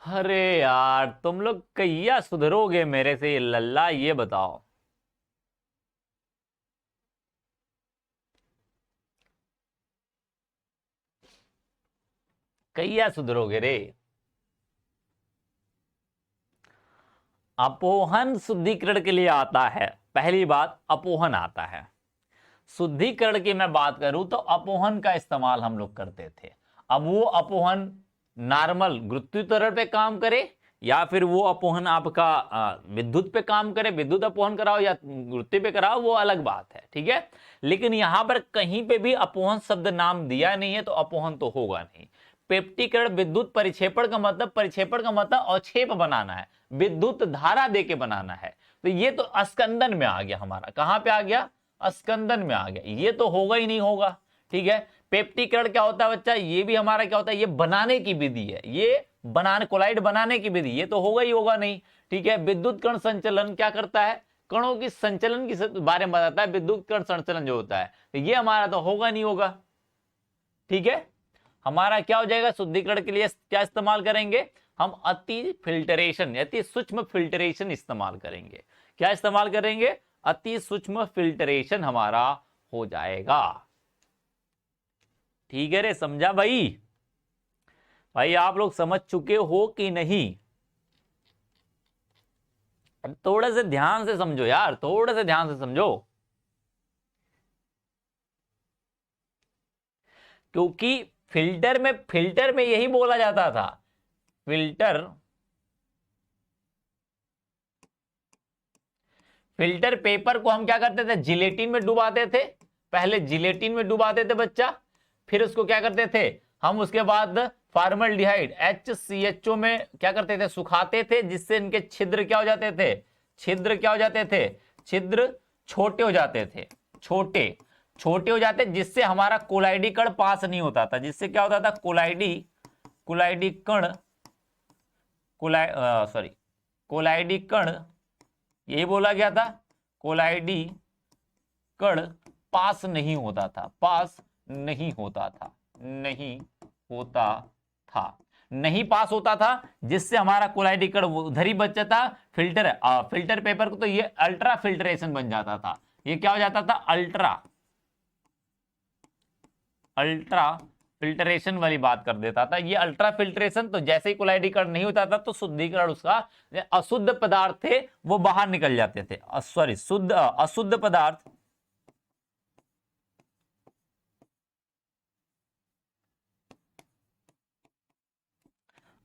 अरे यार, तुम लोग कैया सुधरोगे मेरे से, ये लल्ला, ये बताओ। कैया सुधरोगे रे? अपोहन शुद्धिकरण के लिए आता है, पहली बात अपोहन आता है। शुद्धिकरण की मैं बात करूं तो अपोहन का इस्तेमाल हम लोग करते थे। अब वो अपोहन नॉर्मल गुरुत्वाकर्षण पे काम करे, या फिर वो अपोहन आपका विद्युत पे काम करे, विद्युत अपोहन कराओ या गुरुत्व पे कराओ, वो अलग बात है, ठीक है। लेकिन यहां पर कहीं पे भी अपोहन शब्द नाम दिया नहीं है, तो अपोहन तो होगा नहीं। पेप्टीकरण विद्युत परिक्षेपण का मतलब, परिक्षेपण का मतलब अवक्षेप बनाना है, विद्युत धारा देके बनाना है। तो ये तो अस्कंदन में आ गया हमारा, कहां पे आ गया, अस्कंदन में आ गया, ये तो होगा ही नहीं होगा, ठीक है। पेप्टीकरण क्या होता है बच्चा, ये भी हमारा क्या होता है, ये बनाने की विधि है, ये बनाने, कोलाइड बनाने की विधि, ये तो होगा ही होगा नहीं, ठीक है। विद्युत कण संचलन क्या करता है, कणों की संचलन के बारे में बताता है, विद्युत कण संचलन जो होता है, तो ये हमारा तो होगा नहीं होगा, ठीक है। हमारा क्या हो जाएगा, शुद्धिकरण के लिए क्या इस्तेमाल करेंगे हम, अति फिल्टरेशन, अति सूक्ष्म फिल्टरेशन इस्तेमाल करेंगे। क्या इस्तेमाल करेंगे, अति सूक्ष्म फिल्टरेशन हमारा हो जाएगा, ठीक है रे, समझा भाई? भाई आप लोग समझ चुके हो कि नहीं? थोड़े से ध्यान से समझो यार, थोड़े से ध्यान से समझो, क्योंकि फिल्टर में यही बोला जाता था। फिल्टर पेपर को हम क्या करते थे, जिलेटिन में डुबाते थे, पहले जिलेटिन में डुबाते थे बच्चा, फिर उसको क्या करते थे हम, उसके बाद फॉर्मल्डिहाइड HCHO में क्या करते थे, सुखाते थे, जिससे इनके छिद्र क्या हो जाते थे, छिद्र क्या हो जाते थे, छिद्र छोटे हो जाते थे, छोटे हो जाते, जिससे हमारा कोलाइडी कण पास नहीं होता था, जिससे क्या होता था, कोलाइडी कण, यही बोला गया था, कोलाइडी कण पास नहीं होता था, नहीं पास होता था, जिससे हमारा कोलाइडी कण उधर ही बच जाता। फिल्टर पेपर को तो ये अल्ट्रा फिल्ट्रेशन बन जाता था, ये क्या हो जाता था, अल्ट्रा फिल्ट्रेशन वाली बात कर देता था। ये अल्ट्रा फिल्ट्रेशन तो जैसे ही कोलाइडीकरण नहीं होता था तो शुद्धिकरण, उसका अशुद्ध पदार्थ थे वो बाहर निकल जाते थे, सॉरी शुद्ध अशुद्ध पदार्थ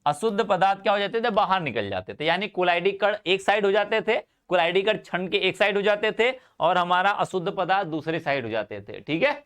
अशुद्ध पदार्थ क्या हो जाते थे, बाहर निकल जाते थे। यानी कोलाइडीकरण एक साइड हो जाते थे, कोलाइडीकरण छंद के एक साइड हो जाते थे और हमारा अशुद्ध पदार्थ दूसरे साइड हो जाते थे। ठीक है,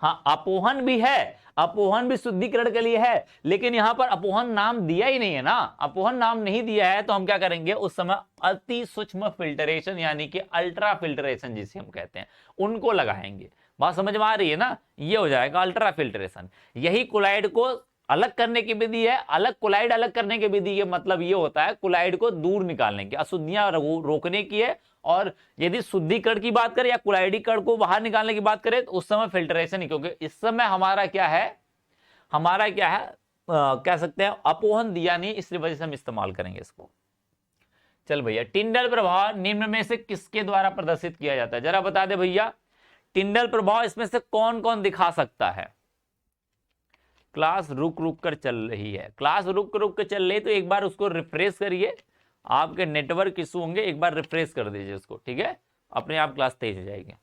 हाँ अपोहन भी है, अपोहन भी शुद्धिकरण के लिए है, लेकिन यहां पर अपोहन नाम दिया ही नहीं है ना, अपोहन नाम नहीं दिया है तो हम क्या करेंगे उस समय अति सूक्ष्म फिल्टरेशन यानी कि अल्ट्रा फिल्टरेशन जिसे हम कहते हैं उनको लगाएंगे। बात समझ में आ रही है ना, ये हो जाएगा अल्ट्रा फिल्टरेशन। यही कोलाइड को अलग करने की विधि है। अलग कोलाइड अलग करने की विधि के मतलब ये होता है कोलाइड को दूर निकालने की, अशुद्धियां रोकने की है। और यदि शुद्धिकरण की बात करें या कोलाइडीकरण को बाहर निकालने की बात करें तो उस समय फिल्ट्रेशन ही, क्योंकि इस समय हमारा क्या है, कह सकते हैं अपोहन दिया नहीं, इस वजह से हम इस्तेमाल करेंगे इसको। चल भैया, टिंडल प्रभाव निम्न में से किसके द्वारा प्रदर्शित किया जाता है, जरा बता दे भैया। टिंडल प्रभाव इसमें से कौन कौन दिखा सकता है। क्लास रुक रुक कर चल रही है, क्लास रुक रुक कर चल रही है तो एक बार उसको रिफ्रेश करिए, आपके नेटवर्क इशू होंगे, एक बार रिफ्रेश कर दीजिए उसको, ठीक है, अपने आप क्लास तेज हो जाएगी।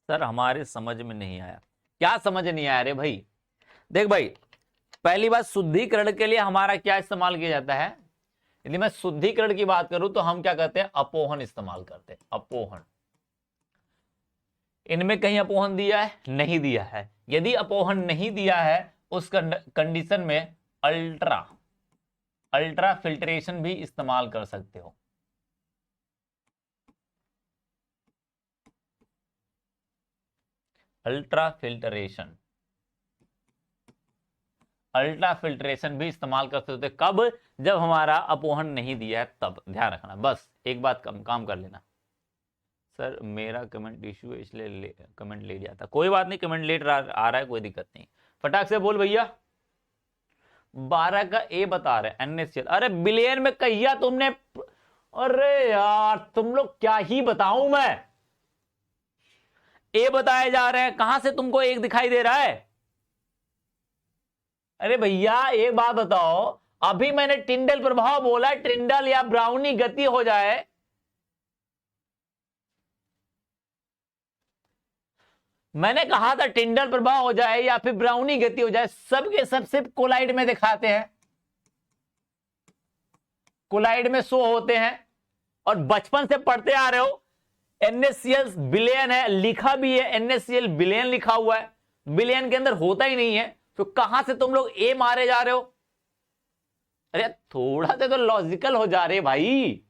सर हमारे समझ में नहीं आया, क्या समझ नहीं आया रे भाई। देख भाई, पहली बात शुद्धिकरण के लिए हमारा क्या इस्तेमाल किया जाता है, यदि मैं शुद्धिकरण की बात करूं तो हम क्या करते हैं, अपोहन इस्तेमाल करते हैं, अपोहन। इनमें कहीं अपोहन दिया है, नहीं दिया है। यदि अपोहन नहीं दिया है उस कंडीशन में अल्ट्रा फिल्ट्रेशन भी इस्तेमाल कर सकते हो। अल्ट्रा फिल्ट्रेशन भी इस्तेमाल कर सकते हो। कब, जब हमारा अपोहन नहीं दिया है तब, ध्यान रखना। बस एक बात काम कर लेना। सर मेरा कमेंट इशू है इसलिए कमेंट ले जाता, कोई बात नहीं, कमेंट लेट आ रहा है, कोई दिक्कत नहीं, फटाक से बोल भैया। 12 का ए बता रहे NaCl, अरे बिलियन में कहिया तुमने, अरे यार तुम लोग क्या ही बताऊं मैं, ए बताए जा रहे हैं, कहां से तुमको एक दिखाई दे रहा है। अरे भैया एक बात बताओ, अभी मैंने टिंडल प्रभाव बोला, टिंडल या ब्राउनी गति हो जाए, मैंने कहा था टिंडल प्रभाव हो जाए या फिर ब्राउनी गति हो जाए, सबके सब सिर्फ कोलाइड में दिखाते हैं, कोलाइड में शो होते हैं। और बचपन से पढ़ते आ रहे हो NaCl बिलियन है, लिखा भी है NaCl बिलियन लिखा हुआ है, बिलियन के अंदर होता ही नहीं है, तो कहां से तुम लोग ए मारे जा रहे हो। अरे थोड़ा सा तो लॉजिकल हो जा रहे भाई,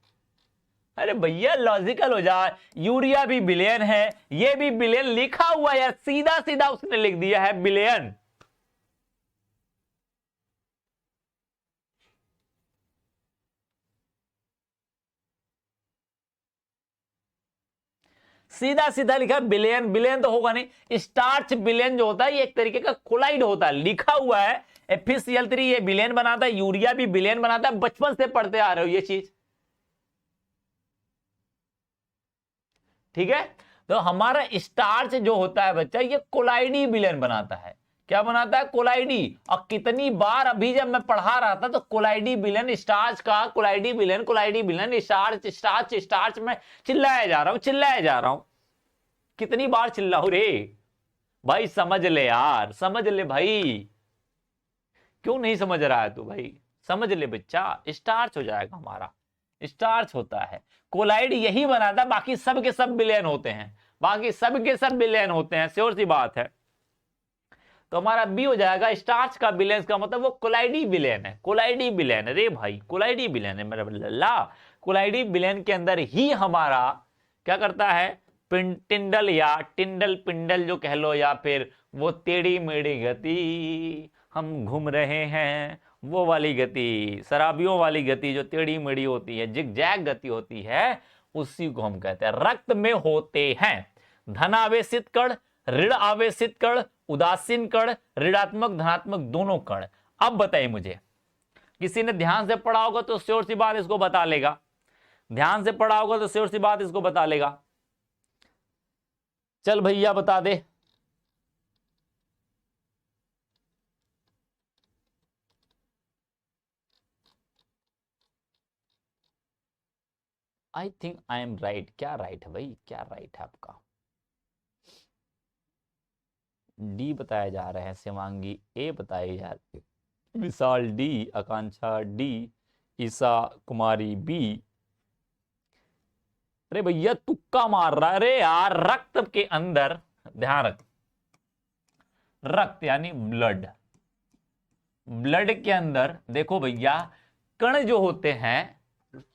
अरे भैया लॉजिकल हो जा। यूरिया भी बिलियन है, ये भी बिलियन लिखा हुआ है, सीधा सीधा उसने लिख दिया है बिलियन। सीधा सीधा लिखा बिलियन, बिलियन तो होगा नहीं। स्टार्च बिलियन जो होता है ये एक तरीके का कोलाइड होता है, लिखा हुआ है FeCl3 ये बिलियन बनाता है, यूरिया भी बिलियन बनाता है, बचपन से पढ़ते आ रहे हो ये चीज, ठीक है। तो हमारा स्टार्च जो होता है बच्चा, ये कोलाइडी बिलियन बनाता है। क्या बनाता है, कोलाइडी। और कितनी बार अभी जब मैं पढ़ा रहा था तो कोलाइडी बिलियन, स्टार्च का कोलाइडी बिलियन, कोलाइडी बिलियन, स्टार्च स्टार्च स्टार्च में चिल्लाया जा रहा हूं, कितनी बार चिल्लाऊं रे भाई, समझ ले यार, समझ ले भाई, क्यों नहीं समझ रहा है तू भाई, समझ ले बच्चा, स्टार्च हो जाएगा हमारा, स्टार्च होता है, कोलाइड यही बनाता है, बाकी सब के सब बिलियन होते हैं, बाकी सब के सब बिलियन होते हैं, श्योर सी बात है। तो हमारा बी हो जाएगा, स्टार्च का बिलियन का मतलब वो कोलाइडी बिलियन है, कोलाइडी बिलियन है रे भाई, कोलाइडी बिलियन है मेरा लल्ला। कोलाइडी बिलियन के अंदर ही हमारा क्या करता है, टिंडल या टिंडल पिंडल जो कह लो, या फिर वो टेढ़ी मेढ़ी गति हम घूम रहे हैं, वो वाली गति, शराबियों वाली गति जो टेढ़ी मेढ़ी होती है, जिगजैग गति होती है, उसी को हम कहते हैं। रक्त में होते हैं धनावेशित कण, ऋण आवेशित कण, उदासीन कण, ऋणात्मक धनात्मक दोनों कण। अब बताइए मुझे, किसी ने ध्यान से पढ़ा होगा तो श्योर सी बात इसको बता लेगा, ध्यान से पढ़ा होगा तो श्योर सी बात इसको बता लेगा। चल भैया बता दे। I think I am right. क्या राइट है भाई, क्या राइट है आपका? डी बताया जा रहा है, शिवांगी ए बताई जा रही है, विशाल डी, आकांक्षा डी, ईसा कुमारी बी। अरे भैया तुक्का मार रहा है। अरे यार, रक्त के अंदर, ध्यान रख, रक्त यानी ब्लड, ब्लड के अंदर देखो भैया, कण जो होते हैं,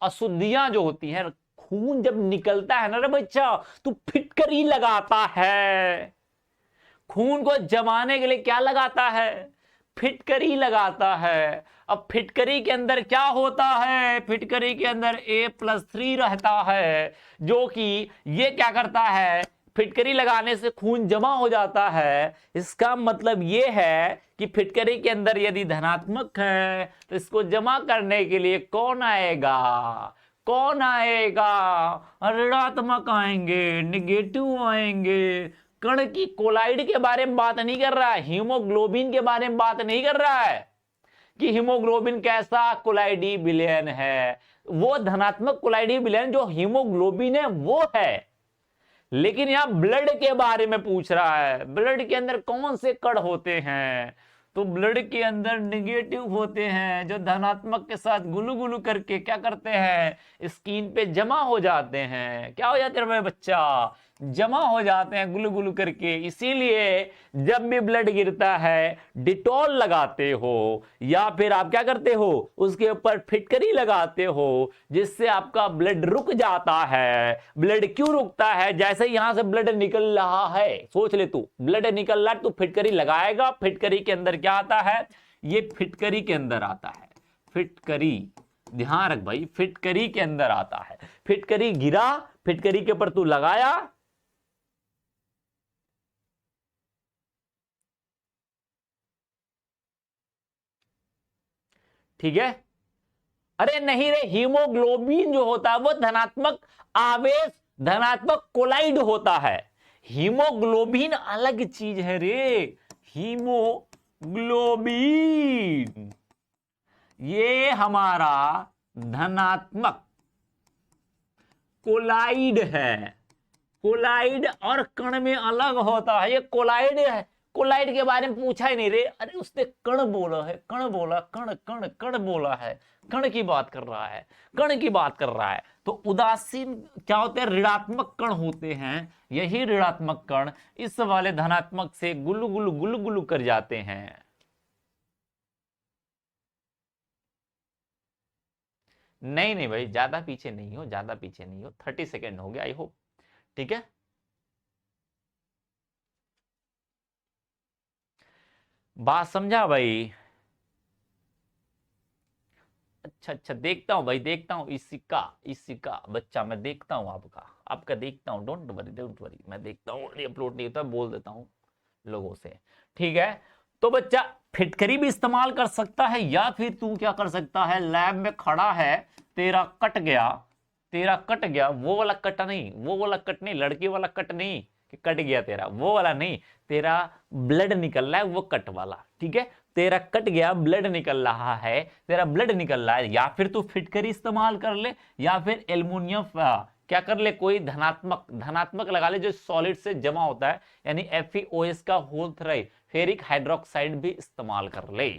अशुद्धियां जो होती हैं, खून जब निकलता है ना रे बच्चा, तू फिटकरी लगाता है। खून को जमाने के लिए क्या लगाता है? फिटकरी लगाता है। अब फिटकरी के अंदर क्या होता है? फिटकरी के अंदर A+3 रहता है, जो कि ये क्या करता है, फिटकरी लगाने से खून जमा हो जाता है। इसका मतलब ये है कि फिटकरी के अंदर यदि धनात्मक है तो इसको जमा करने के लिए कौन आएगा? कौन आएगा? ऋणात्मक आएंगे, निगेटिव आएंगे। कण की कोलाइड के बारे में बात नहीं कर रहा है, हीमोग्लोबिन के बारे में बात नहीं कर रहा है कि हीमोग्लोबिन कैसा कोलाइडी विलयन है। वो धनात्मक कोलाइडी विलयन जो हीमोग्लोबिन है वो है, लेकिन यहां ब्लड के बारे में पूछ रहा है। ब्लड के अंदर कौन से कण होते हैं? तो ब्लड के अंदर निगेटिव होते हैं, जो धनात्मक के साथ गुलू गुलू करके क्या करते हैं, स्किन पे जमा हो जाते हैं। क्या हो जाते हैं मेरे बच्चा? जमा हो जाते हैं गुलू गुलू करके। इसीलिए जब भी ब्लड गिरता है, डिटॉल लगाते हो या फिर आप क्या करते हो, उसके ऊपर फिटकरी लगाते हो, जिससे आपका ब्लड रुक जाता है। ब्लड क्यों रुकता है? जैसे यहां से ब्लड निकल रहा है, सोच ले तू, ब्लड निकल रहा है, तू फिटकरी लगाएगा, फिटकरी के अंदर क्या आता है? ये फिटकरी के अंदर आता है, फिटकरी, ध्यान रख भाई, फिटकरी के अंदर आता है। फिटकरी गिरा, फिटकरी के ऊपर तू लगाया, ठीक है। अरे नहीं रे, हीमोग्लोबिन जो होता है वो धनात्मक आवेश, धनात्मक कोलाइड होता है। हीमोग्लोबिन अलग चीज है रे, हीमोग्लोबिन ये हमारा धनात्मक कोलाइड है। कोलाइड और कण में अलग होता है। ये कोलाइड है, कोलाइड के बारे में पूछा ही नहीं रे। अरे उसने कण बोला है, कण बोला, कण कण कण बोला है, कण की बात कर रहा है, कण की बात कर रहा है। तो उदासीन क्या होते हैं? ऋणात्मक कण होते हैं। यही ऋणात्मक कण इस वाले धनात्मक से गुल्लू गुल्लू गुल्लू गुल्लू कर जाते हैं। नहीं नहीं भाई, ज्यादा पीछे नहीं हो, ज्यादा पीछे नहीं हो, 30 सेकेंड हो गया, आई होप, ठीक है। बात समझा भाई? अच्छा अच्छा, देखता हूँ भाई, देखता हूँ। इसी का बच्चा मैं देखता हूँ, आपका आपका देखता हूँ। डोंट वरी, डोंट वरी, मैं देखता हूँ। अपलोड नहीं होता, बोल देता हूँ लोगों से, ठीक है। तो बच्चा फिटकरी भी इस्तेमाल कर सकता है, या फिर तू क्या कर सकता है, लैब में खड़ा है, तेरा कट गया, तेरा कट गया, वो वाला कट नहीं, वो वाला कट नहीं, लड़की वाला कट नहीं कि कट गया तेरा, वो वाला नहीं, तेरा ब्लड निकल रहा है, वो कट वाला, ठीक है। तेरा कट गया, ब्लड निकल रहा है, तेरा ब्लड निकल रहा है, या फिर तू फिटकरी इस्तेमाल कर ले, या फिर एल्युमिनियम क्या कर ले, कोई धनात्मक, धनात्मक लगा ले जो सॉलिड से जमा होता है, यानी FeOH का होल फेरिक हाइड्रोक्साइड भी इस्तेमाल कर ले।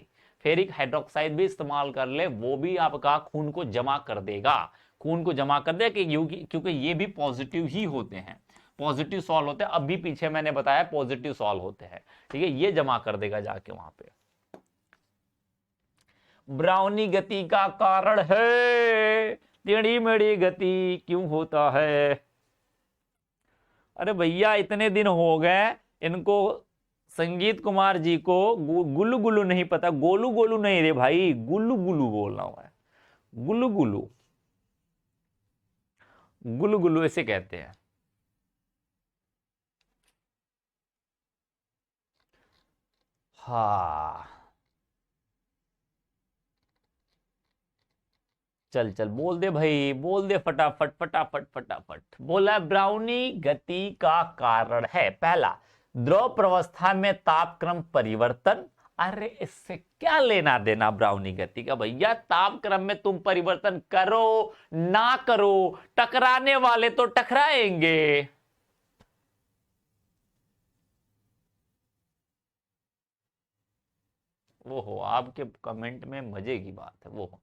फेरिक हाइड्रोक्साइड भी इस्तेमाल कर ले, वो भी आपका खून को जमा कर देगा, खून को जमा कर देगा, क्योंकि ये भी पॉजिटिव ही होते हैं, पॉजिटिव सॉल्व होते हैं। अभी पीछे मैंने बताया पॉजिटिव सॉल्व होते हैं, ठीक है। ये जमा कर देगा जाके वहां पे। ब्राउनी गति का कारण है, टेढ़ी मेढ़ी गति क्यों होता है? अरे भैया इतने दिन हो गए इनको, संगीत कुमार जी को गुल्लू गुल्लू नहीं पता, गोलू गोलू नहीं रे भाई, गुल्लू गुल्लू बोलना हुआ है, गुल्लू गुल्लू, गुल्लू गुल्लू ऐसे कहते हैं। हाँ चल चल बोल दे भाई, बोल दे फटाफट फटाफट फटाफट। बोला ब्राउनी गति का कारण है पहला, द्रव प्रवस्था में तापक्रम परिवर्तन। अरे इससे क्या लेना देना ब्राउनी गति का भैया, तापक्रम में तुम परिवर्तन करो ना करो, टकराने वाले तो टकराएंगे। वो हो आपके कमेंट में मजे की बात है वो हो।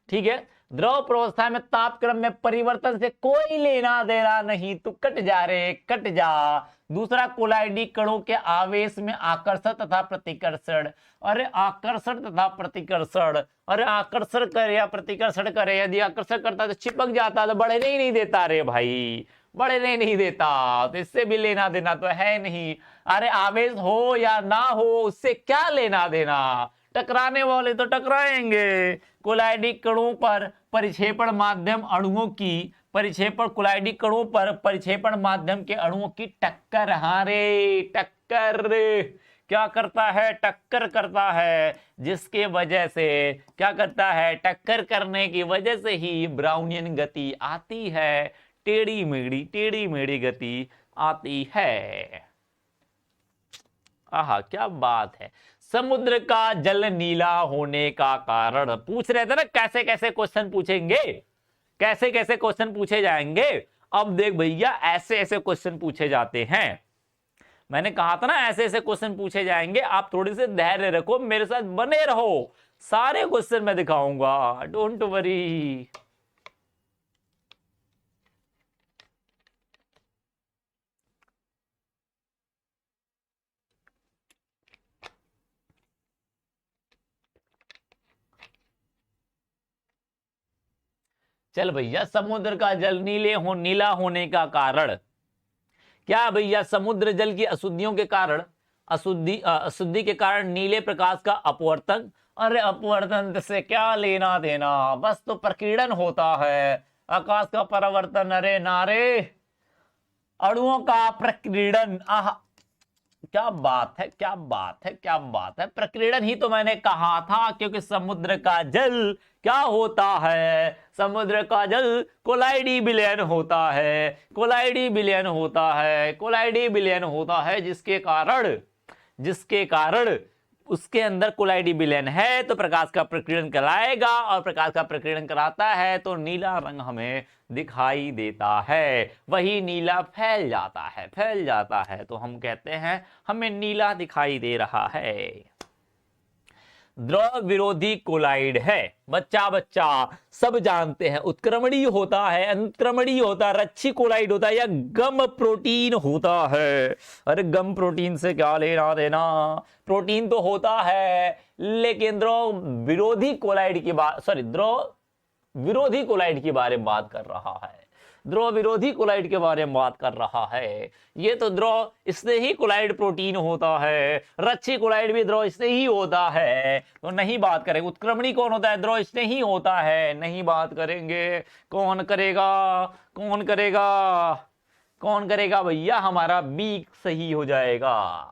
ठीक है, द्रव प्रवस्था में तापक्रम में परिवर्तन से कोई लेना देना नहीं, तू कट जा रे कट जा। दूसरा, कोलाइडी कणों के आवेश में आकर्षण तथा प्रतिकर्षण। अरे आकर्षण तथा प्रतिकर्षण, अरे आकर्षण करे या प्रतिकर्षण करे, यदि आकर्षण करता तो चिपक जाता, तो बढ़ने ही नहीं देता रे भाई, बढ़ने नहीं देता, तो इससे भी लेना देना तो है नहीं। अरे आवेश हो या ना हो उससे क्या लेना देना, टकराने वाले तो टकराएंगे। कोलाइडी कणों पर परिक्षेपण माध्यम अणुओं की परिक्षेपण, कोलाइडी कणों पर परिक्षेपण माध्यम के अणुओं की टक्कर। हाँ रे टक्कर क्या करता है, टक्कर करता है, जिसके वजह से क्या करता है, टक्कर करने की वजह से ही ब्राउनियन गति आती है, टेढ़ी मेढ़ी गति आती है। आहा क्या बात है। समुद्र का जल नीला होने का कारण पूछ रहे थे ना, कैसे कैसे क्वेश्चन पूछेंगे, कैसे कैसे क्वेश्चन पूछे जाएंगे। अब देख भैया ऐसे ऐसे क्वेश्चन पूछे जाते हैं, मैंने कहा था ना ऐसे ऐसे क्वेश्चन पूछे जाएंगे। आप थोड़ी सी धैर्य रखो, मेरे साथ बने रहो, सारे क्वेश्चन मैं दिखाऊंगा, डोंट वरी। चल भैया, समुद्र का जल नीला होने का कारण क्या भैया, समुद्र जल की अशुद्धियों के कारण, अशुद्धि के कारण नीले प्रकाश का अपवर्तन। अरे अपवर्तन से क्या लेना देना, बस तो प्रकीर्णन होता है, आकाश का परावर्तन। अरे नारे, अणुओं का प्रकीर्णन। आह क्या बात है क्या बात है क्या बात है, प्रकीर्णन ही तो मैंने कहा था, क्योंकि समुद्र का जल क्या होता है, समुद्र का जल कोलाइडी विलयन होता है, कोलाइडी विलयन होता है, कोलाइडी विलयन होता है, जिसके कारण उसके अंदर कोलाइडी विलयन है तो प्रकाश का प्रकीर्णन कराएगा, और प्रकाश का प्रकीर्णन कराता है तो नीला रंग हमें दिखाई देता है, वही नीला फैल जाता है, तो हम कहते हैं हमें नीला दिखाई दे रहा है। द्रव विरोधी कोलाइड है, बच्चा सब जानते हैं, उत्क्रमणीय होता है, अनुत्क्रमणीय होता है, रच्छी कोलाइड होता है, या गम प्रोटीन होता है। अरे गम प्रोटीन से क्या लेना देना, प्रोटीन तो होता है, लेकिन द्रव विरोधी कोलाइड की बात, सॉरी द्रव विरोधी कोलाइड के बारे में बात कर रहा है, द्रव विरोधी कोलाइड के बारे में बात कर रहा है। ये तो द्रव स्नेही कोलाइड प्रोटीन होता है, रच्छी कोलाइड भी द्रव स्नेही होता है, तो नहीं बात करेंगे। उत्क्रमणी कौन होता है, द्रव स्नेही होता है, नहीं बात करेंगे। कौन करेगा कौन करेगा कौन करेगा भैया, हमारा बी सही हो जाएगा,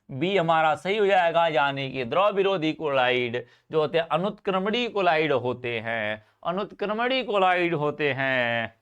बी हमारा सही हो जाएगा, यानी कि द्रव विरोधी कोलाइड जो होते हैं अनुत्क्रमणीय कोलाइड होते हैं, अनुत्क्रमणीय कोलाइड होते हैं,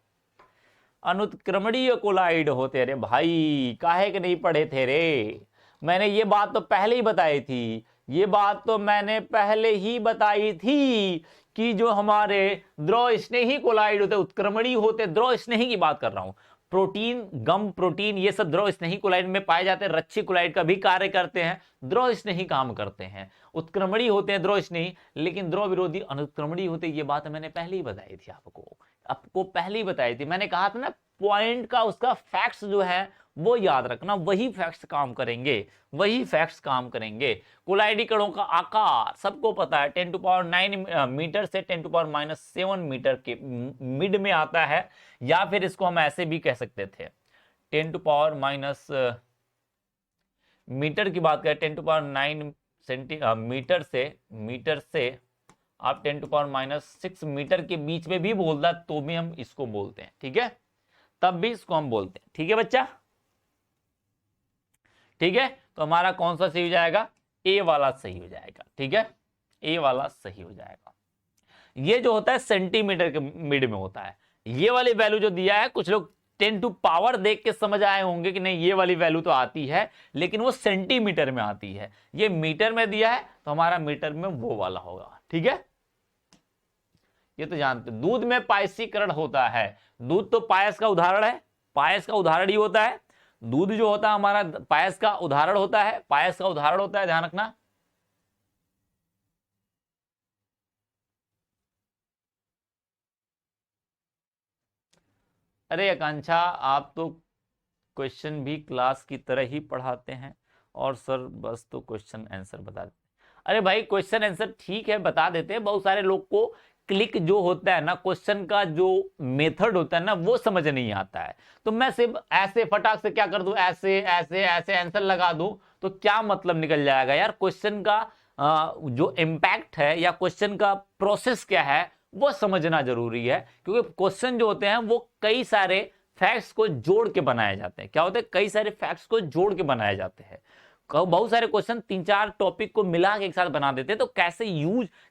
अनुत्क्रमणीय कोलाइड होते हैं। रे भाई काहे के नहीं पढ़े थे रे, मैंने ये बात तो पहले ही बताई थी, ये बात तो मैंने पहले ही बताई थी कि जो हमारे द्रव स्नेही कोलाइड होते उत्क्रमणीय होते, द्रव स्नेही की बात कर रहा हूं, प्रोटीन गम प्रोटीन ये सब द्रव स्नेही कोलाइड में पाए जाते हैं, रच्छी कोलाइड का भी कार्य करते हैं, द्रव स्नेही काम करते हैं, उत्क्रमणीय होते हैं द्रव स्नेही, लेकिन द्रव विरोधी अनुत्क्रमणीय होते। ये बात मैंने पहले ही बताई थी, आपको पहले ही बताई थी, मैंने कहा था ना पॉइंट का उसका फैक्ट्स जो है वो याद रखना, वही फैक्ट्स काम करेंगे, वही फैक्ट्स काम करेंगे। कोलाइडी कणों का आकार सबको पता है, 10⁻9 मीटर से 10⁻7 मीटर के मिड में आता है, या फिर इसको हम ऐसे भी कह सकते थे, 10⁻- मीटर की बात करें 10⁻9 मीटर से आप 10⁻6 मीटर के बीच में भी बोलता तो भी हम इसको बोलते हैं, ठीक है, तब भी इसको हम बोलते हैं, ठीक है बच्चा, ठीक है, तो हमारा कौन सा सही हो जाएगा, ए वाला सही हो जाएगा। ठीक है, ए वाला सही हो जाएगा। ये जो होता है सेंटीमीटर के मिड में होता है। ये वाली वैल्यू जो दिया है, कुछ लोग 10 टू पावर देख के समझ आए होंगे कि नहीं ये वाली वैल्यू तो आती है, लेकिन वो सेंटीमीटर में आती है। ये मीटर में दिया है तो हमारा मीटर में वो वाला होगा। ठीक है, ये तो जानते। दूध में पायसीकरण होता है, दूध तो पायस का उदाहरण है, पायस का उदाहरण ही होता है। दूध जो होता है हमारा पायस का उदाहरण होता है, पायस का उदाहरण होता है, ध्यान रखना। अरे आकांक्षा, आप तो क्वेश्चन भी क्लास की तरह ही पढ़ाते हैं और सर बस तो क्वेश्चन आंसर बता देते। अरे भाई क्वेश्चन आंसर ठीक है बता देते हैं, बहुत सारे लोग को क्लिक जो होता है ना, क्वेश्चन का जो मेथड होता है ना, वो समझ नहीं आता है। तो मैं सिर्फ ऐसे फटाक से क्या कर दूं, ऐसे ऐसे ऐसे आंसर लगा दूं तो क्या मतलब निकल जाएगा यार। क्वेश्चन का जो इम्पैक्ट है या क्वेश्चन का प्रोसेस क्या है वो समझना जरूरी है, क्योंकि क्वेश्चन जो होते हैं वो कई सारे फैक्ट्स को जोड़ के बनाए जाते हैं। क्या होते हैं, कई सारे फैक्ट्स को जोड़ के बनाए जाते हैं। बहुत सारे क्वेश्चन 3-4 टॉपिक को मिला के एक साथ बना देते हैं, तो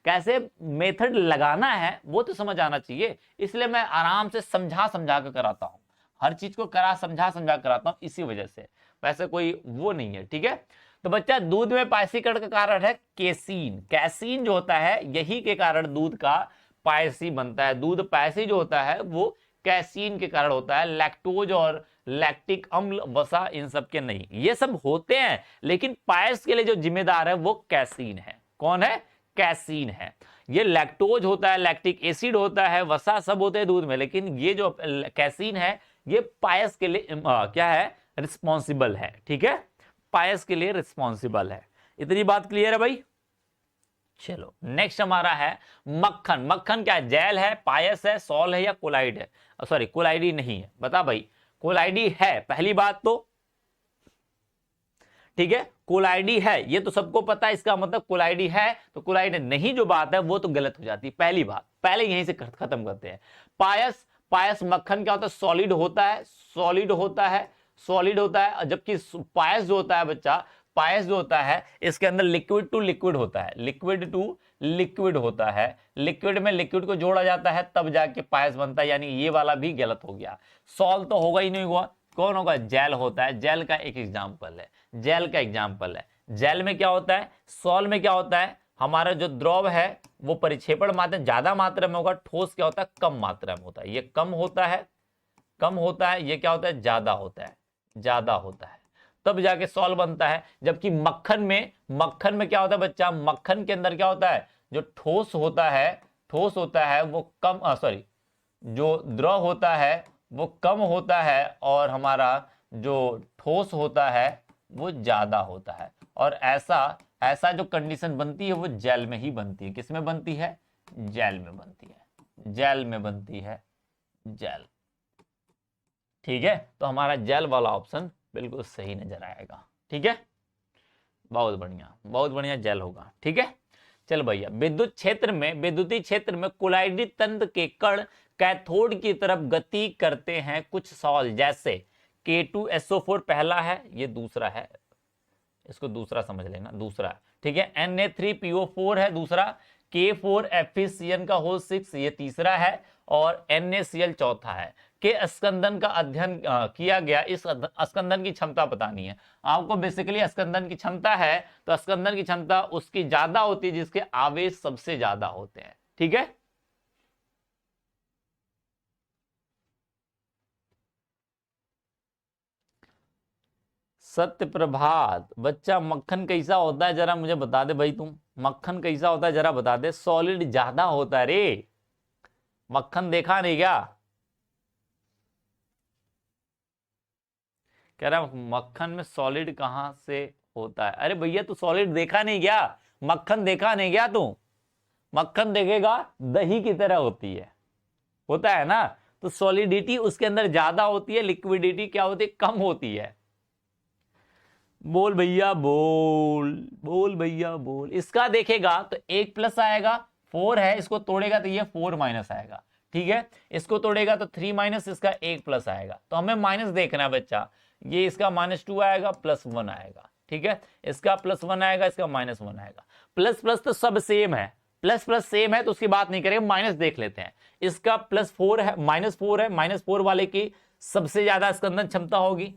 कैसे मेथड लगाना है वो तो समझ आना चाहिए। इसलिए मैं आराम से समझा समझा कर कराता हूं, हर चीज को समझा समझा कराता हूं, इसी वजह से। वैसे कोई वो नहीं है। ठीक है, तो बच्चा दूध में पायसीकरण का कारण है केसीन। कैसीन जो होता है यही के कारण दूध का पायसी बनता है। दूध पायसी जो होता है वो कैसीन के कारण होता है। लैक्टोज और लैक्टिक अम्ल, वसा, इन सब के नहीं। ये सब होते हैं लेकिन पायस के लिए जो जिम्मेदार है वो कैसीन है। कौन है, कैसीन है। ये लैक्टोज होता है, लैक्टिक एसिड होता है, वसा सब होते हैं दूध में, लेकिन ये जो कैसीन है ये पायस के लिए क्या है, रिस्पॉन्सिबल है। ठीक है, पायस के लिए रिस्पॉन्सिबल है। इतनी बात क्लियर है भाई। चलो नेक्स्ट हमारा है मक्खन। मक्खन क्या है, जेल है, पायस है, सॉल है या कोलाइड है। सॉरी कोलाइडी नहीं है, बता भाई। कोलाइडी है पहली बात तो, ठीक है, कोलाइडी है ये तो सबको पता है, इसका मतलब कोलाइडी है तो कोलाइड नहीं जो बात है वो तो गलत हो जाती है। पहली बात पहले यहीं से खत्म करते हैं। पायस मक्खन क्या होता है, सॉलिड होता है, सॉलिड होता है, सॉलिड होता है। जबकि पायस जो होता है बच्चा, पायस जो होता है इसके अंदर लिक्विड टू लिक्विड होता है, लिक्विड टू लिक्विड होता है। लिक्विड में लिक्विड को जोड़ा जाता है तब जाके पायस बनता है, यानी ये वाला भी गलत हो गया। सॉल तो होगा ही नहीं हुआ, कौन होगा, जेल होता है। जेल का एक एग्जांपल है, जेल का एग्जांपल है। जेल में क्या होता है, सॉल में क्या होता है, हमारा जो द्रव है वो परिक्षेपण मात्रा ज्यादा मात्रा में होगा, ठोस क्या होता है, कम मात्रा में होता है। ये कम होता है, कम होता है, ये क्या होता है, ज्यादा होता है, ज्यादा होता है, तब जाके सॉल बनता है। जबकि मक्खन में क्या होता है बच्चा, मक्खन के अंदर क्या होता है, जो ठोस होता है वो कम, सॉरी जो द्रव होता है वो कम होता है और हमारा जो ठोस होता है वो ज्यादा होता है। और ऐसा जो कंडीशन बनती है वो जेल में ही बनती है। किस में बनती है, जेल में बनती है, जेल में बनती है, जेल। ठीक है, तो हमारा जेल वाला ऑप्शन बिल्कुल सही नजर आएगा। ठीक है, बहुत बढ़िया, बहुत बढ़िया, जेल होगा। ठीक है, चल भैया, विद्युतीय क्षेत्र में कोलाइडी तंत्र के कण कैथोड की तरफ गति करते हैं। कुछ सॉल जैसे K2SO4 पहला है, ये दूसरा है, इसको दूसरा समझ लेना, दूसरा। ठीक है, Na3PO4 है दूसरा, K4FeCN6 ये तीसरा है और NaCl चौथा है। के स्कंदन का अध्ययन किया गया। इस स्कंदन की क्षमता बतानी है आपको। बेसिकली स्कंदन की क्षमता है तो स्कंदन की क्षमता उसकी ज्यादा होती है जिसके आवेश सबसे ज्यादा होते हैं। ठीक है, सत्य प्रभात बच्चा, मक्खन कैसा होता है जरा मुझे बता दे भाई, तुम मक्खन कैसा होता है जरा बता दे। सॉलिड ज्यादा होता है रे, मक्खन देखा नहीं क्या, कह रहा मक्खन में सॉलिड कहां से होता है। अरे भैया तू सॉलिड देखा नहीं क्या, मक्खन देखा नहीं क्या तू, मक्खन देखेगा दही की तरह होती है, होता है ना। तो सॉलिडिटी उसके अंदर ज्यादा होती है, लिक्विडिटी क्या होती है, कम होती है। बोल भैया बोल, बोल भैया बोल। इसका देखेगा तो 1+ आएगा, 4 है, इसको तोड़ेगा तो ये 4- आएगा। ठीक है, इसको तोड़ेगा तो 3- इसका 1+ आएगा। तो हमें माइनस देखना है बच्चा, ये इसका -2 आएगा, +1 आएगा। ठीक है, इसका +1 आएगा, इसका -1 आएगा। प्लस प्लस तो सब सेम है, प्लस प्लस सेम है तो उसकी बात नहीं करेंगे, माइनस देख लेते हैं। इसका +4 है, -4 है, -4 वाले की सबसे ज्यादा स्कंदन क्षमता होगी,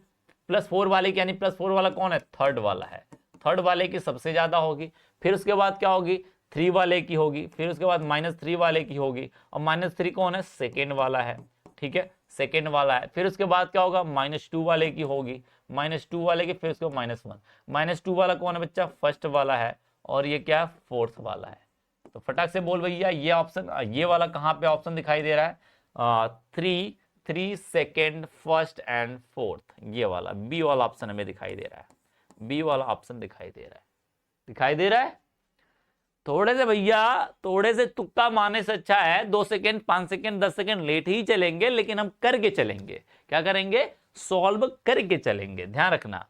+4 वाले की, यानी +4 वाला कौन है, थर्ड वाला है, थर्ड वाले की सबसे ज्यादा होगी। फिर उसके बाद क्या होगी, 3 वाले की होगी, फिर उसके बाद -3 वाले की होगी, और -3 कौन है, सेकेंड वाला है। ठीक है, सेकेंड वाला है। फिर उसके बाद क्या होगा, -2 वाले की होगी, -2 वाले की, फिर उसके -1, -2 वाला कौन है बच्चा, फर्स्ट वाला है, और ये क्या है, फोर्थ वाला है। तो फटाक से बोल भैया, ये ऑप्शन, ये वाला कहाँ पे ऑप्शन दिखाई दे रहा है, 3 सेकेंड, फर्स्ट एंड फोर्थ, ये वाला बी वाला ऑप्शन हमें दिखाई दे रहा है, बी वाला ऑप्शन दिखाई दे रहा है, दिखाई दे रहा है। थोड़े से भैया, थोड़े से तुक्का मारने से अच्छा है 2 सेकेंड, 5 सेकेंड, 10 सेकेंड लेट ही चलेंगे, लेकिन हम करके चलेंगे। क्या करेंगे, सॉल्व करके चलेंगे, ध्यान रखना।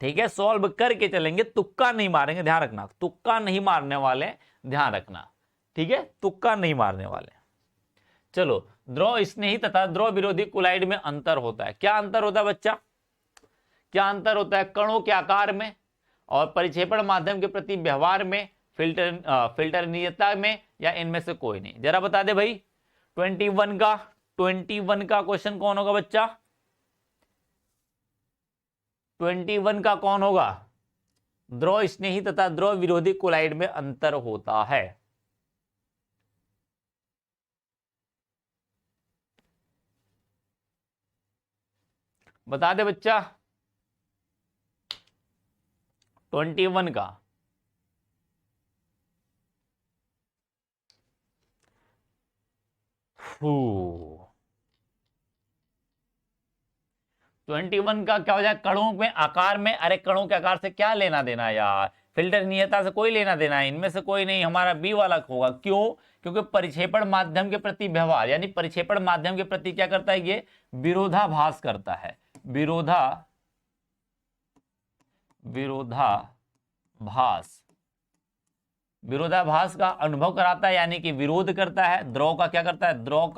ठीक है, सॉल्व करके चलेंगे, तुक्का नहीं मारेंगे, ध्यान रखना, तुक्का नहीं मारने वाले, ध्यान रखना। ठीक है, तुक्का नहीं मारने वाले। चलो, द्रव स्नेही तथा द्रव विरोधी कोलाइड में अंतर होता है। क्या अंतर होता है बच्चा, क्या अंतर होता है, कणों के आकार में और परिक्षेपण माध्यम के प्रति व्यवहार में, फिल्टरनीयता में, या इनमें से कोई नहीं। जरा बता दे भाई, 21 का क्वेश्चन कौन होगा बच्चा, 21 का कौन होगा, द्रव स्नेही तथा द्रव विरोधी कोलाइड में अंतर होता है। बता दे बच्चा, 21 का, फू 21 का क्या हो जाए, कणों में आकार में, अरे कणों के आकार से क्या लेना देना यार, फिल्टर नियता से कोई लेना देना है, इनमें से कोई नहीं, हमारा बी वाला होगा। क्यों, क्योंकि परिक्षेपण माध्यम के प्रति व्यवहार, यानी परिक्षेपण माध्यम के प्रति क्या करता है, ये विरोधाभास करता है, विरोधाभास का अनुभव कराता है, यानी कि विरोध करता है। द्रव का क्या करता है, द्रव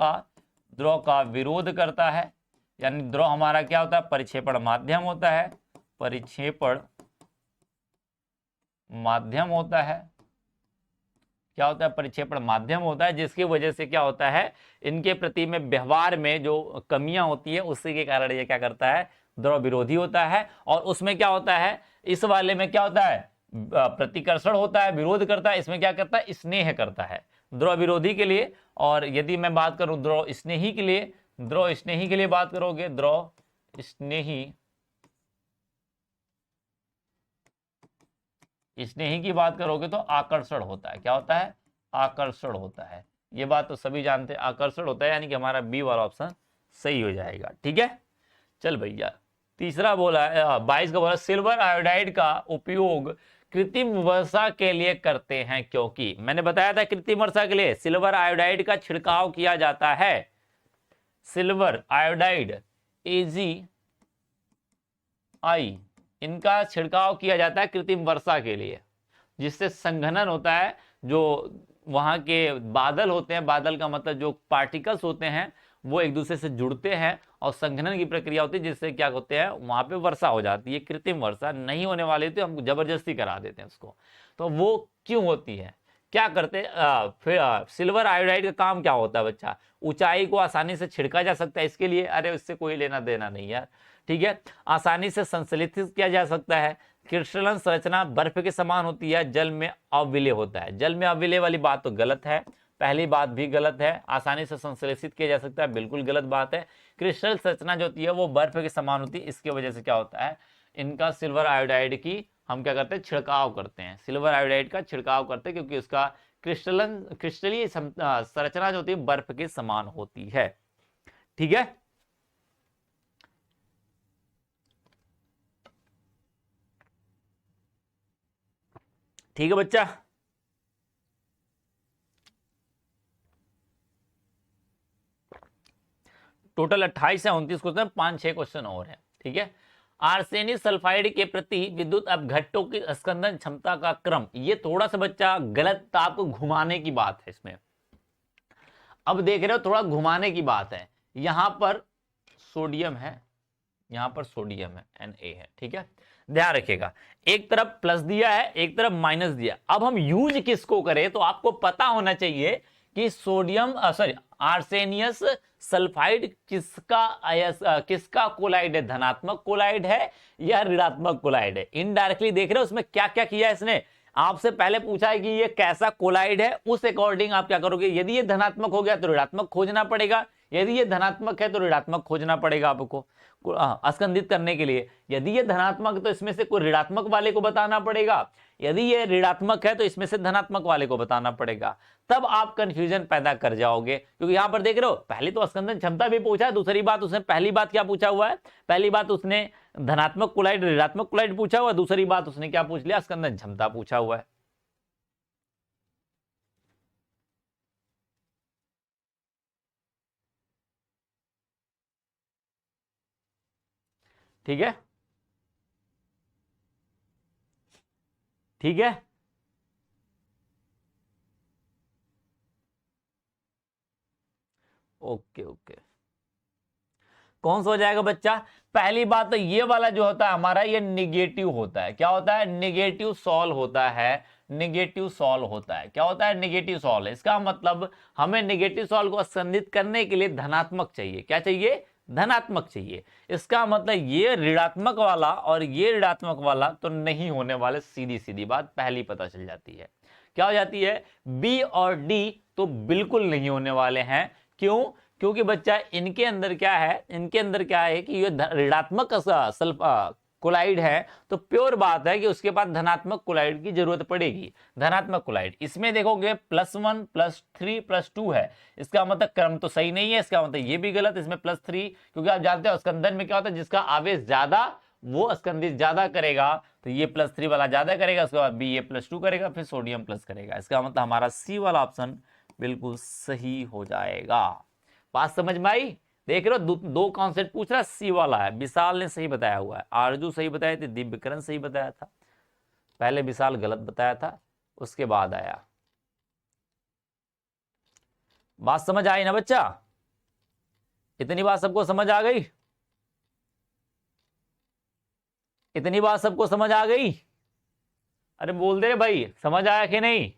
का विरोध करता है, यानी द्रव हमारा क्या होता है, परिक्षेपण माध्यम होता है, परिक्षेपण माध्यम होता है, क्या होता है, परिक्षेपण माध्यम होता है, जिसकी वजह से क्या होता है, इनके प्रति में व्यवहार में जो कमियां होती है, उसी के कारण ये क्या करता है, द्रव विरोधी होता है। और उसमें क्या होता है, इस वाले में क्या होता है, प्रतिकर्षण होता है, विरोध करता है, इसमें क्या करता है, स्नेह करता है, द्रव विरोधी के लिए। और यदि मैं बात करूं द्रव स्नेही के लिए, द्रव स्नेही के लिए बात करोगे, द्रव स्नेही की बात करोगे तो आकर्षण होता है, क्या होता है, आकर्षण होता है। ये बात तो सभी जानते हैं, आकर्षण होता है, यानी कि हमारा बी वाला ऑप्शन सही हो जाएगा। ठीक है, चल भैया, तीसरा बोला है, 22 का बोला, सिल्वर आयोडाइड का उपयोग कृत्रिम वर्षा के लिए करते हैं, क्योंकि मैंने बताया था कृत्रिम वर्षा के लिए सिल्वर आयोडाइड का छिड़काव किया जाता है, सिल्वर आयोडाइड AgI, इनका छिड़काव किया जाता है कृत्रिम वर्षा के लिए, जिससे संघनन होता है, जो वहां के बादल होते हैं, बादल का मतलब जो पार्टिकल्स होते हैं वो एक दूसरे से जुड़ते हैं और संघनन की प्रक्रिया होती है, जिससे क्या होते हैं, वहां पे वर्षा हो जाती है। कृत्रिम वर्षा नहीं होने वाली थी, हम जबरदस्ती करा देते हैं उसको। तो वो क्यों होती है, क्या करते हैं, फिर सिल्वर आयोडाइड का काम क्या होता है बच्चा, ऊंचाई को आसानी से छिड़का जा सकता है इसके लिए, अरे उससे कोई लेना देना नहीं यार। ठीक है, आसानी से संश्लेषित किया जा सकता है, क्रिस्टलन संरचना बर्फ के समान होती है, जल में अविलेय होता है। जल में अविलेय वाली बात तो गलत है, पहली बात भी गलत है, आसानी से संश्लेषित किया जा सकता है, बिल्कुल गलत बात है। क्रिस्टल संरचना जो होती है वो बर्फ के समान होती है, इसकी वजह से क्या होता है, इनका सिल्वर आयोडाइड की हम क्या करते हैं, छिड़काव करते हैं, सिल्वर आयोडाइड का छिड़काव करते हैं, क्योंकि उसका क्रिस्टलीय संरचना जो होती है बर्फ के समान होती है। ठीक है, ठीक है बच्चा, टोटल 28 है, 29 क्वेश्चन, 5-6 क्वेश्चन और है। ठीक है, आर्सेनिक सल्फाइड के प्रति विद्युत अपघट्टों की स्कंदन क्षमता का क्रम, ये थोड़ा सा बच्चा गलत, आपको घुमाने की बात है इसमें। अब देख रहे हो, थोड़ा घुमाने की बात है। यहां पर सोडियम है, यहां पर सोडियम है, Na है, ठीक है, ध्यान रखिएगा। एक तरफ प्लस दिया है, एक तरफ माइनस दिया। अब हम यूज किसको करें, तो आपको पता होना चाहिए कि सोडियम सॉरी आर्सेनियस सल्फाइड किसका कोलाइड है, धनात्मक कोलाइड है या ऋणात्मक कोलाइड है। इनडायरेक्टली देख रहे हो उसमें क्या क्या किया है इसने, आपसे पहले पूछा है कि ये कैसा कोलाइड है, उस अकॉर्डिंग आप क्या करोगे, यदि ये धनात्मक हो गया तो ऋणात्मक खोजना पड़ेगा, यदि ये धनात्मक है तो ऋणात्मक खोजना पड़ेगा आपको अस्कंदित करने के लिए। यदि ये धनात्मक तो इसमें से कोई ऋणात्मक वाले को बताना पड़ेगा, यदि ये ऋणात्मक है तो इसमें से धनात्मक वाले को बताना पड़ेगा, तब आप कंफ्यूजन पैदा कर जाओगे। क्योंकि यहां पर देख रहे हो पहले तो अस्कंदन क्षमता भी पूछा है, दूसरी बात उसने पहली बात क्या पूछा हुआ है, पहली बात उसने धनात्मक कोलाइड ऋणात्मक कोलाइड पूछा हुआ है, दूसरी बात उसने क्या पूछ लिया, अस्कंदन क्षमता पूछा हुआ है। ठीक है, ठीक है, ओके ओके। कौन सा हो जाएगा बच्चा, पहली बात तो ये वाला जो होता है हमारा ये निगेटिव होता है, क्या होता है, निगेटिव सॉल्व होता है, निगेटिव सॉल्व होता है, क्या होता है, निगेटिव सॉल्व। इसका मतलब हमें निगेटिव सॉल्व को संबंधित करने के लिए धनात्मक चाहिए, क्या चाहिए, धनात्मक चाहिए। इसका मतलब ये ऋणात्मक वाला और ये ऋणात्मक वाला तो नहीं होने वाले, सीधी सीधी बात पहली पता चल जाती है। क्या हो जाती है, बी और डी तो बिल्कुल नहीं होने वाले हैं। क्यों, क्योंकि बच्चा इनके अंदर क्या है, इनके अंदर क्या है कि ये ऋणात्मक कोलाइड है, तो प्योर बात है कि उसके पास धनात्मक कोलाइड की जरूरत पड़ेगी। धनात्मक कोलाइड इसमें देखोगे +1 +3 +2 है, इसका मतलब क्रम तो सही नहीं है, इसका मतलब ये भी गलत, इसमें +3, क्योंकि आप जानते हो स्कंदन में क्या होता है, जिसका आवेश ज्यादा वो स्कंदित ज्यादा करेगा, तो ये +3 वाला ज्यादा करेगा, उसके बाद बी ये +2 करेगा, फिर सोडियम प्लस करेगा। इसका मतलब हमारा सी वाला ऑप्शन बिल्कुल सही हो जाएगा। बात समझ में आई, देख रहे हो दो कॉन्सेप्ट पूछ रहा है, सी वाला है, विशाल ने सही बताया हुआ है, आरजू सही बताया थी, दिव्यकरण सही बताया था, पहले विशाल गलत बताया था, उसके बाद आया। बात समझ आई ना बच्चा, इतनी बात सबको समझ आ गई, इतनी बात सबको समझ आ गई, अरे बोल दे भाई, समझ आया कि नहीं।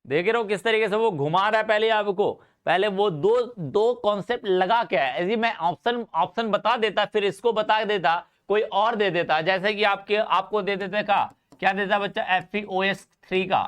देख रहे हो किस तरीके से वो घुमा रहा है, पहले आपको पहले वो दो कॉन्सेप्ट लगा के है, यदि मैं ऑप्शन बता देता, फिर इसको बता देता, कोई और दे देता, जैसे कि आपको दे देते का क्या देता बच्चा, FeOS3 का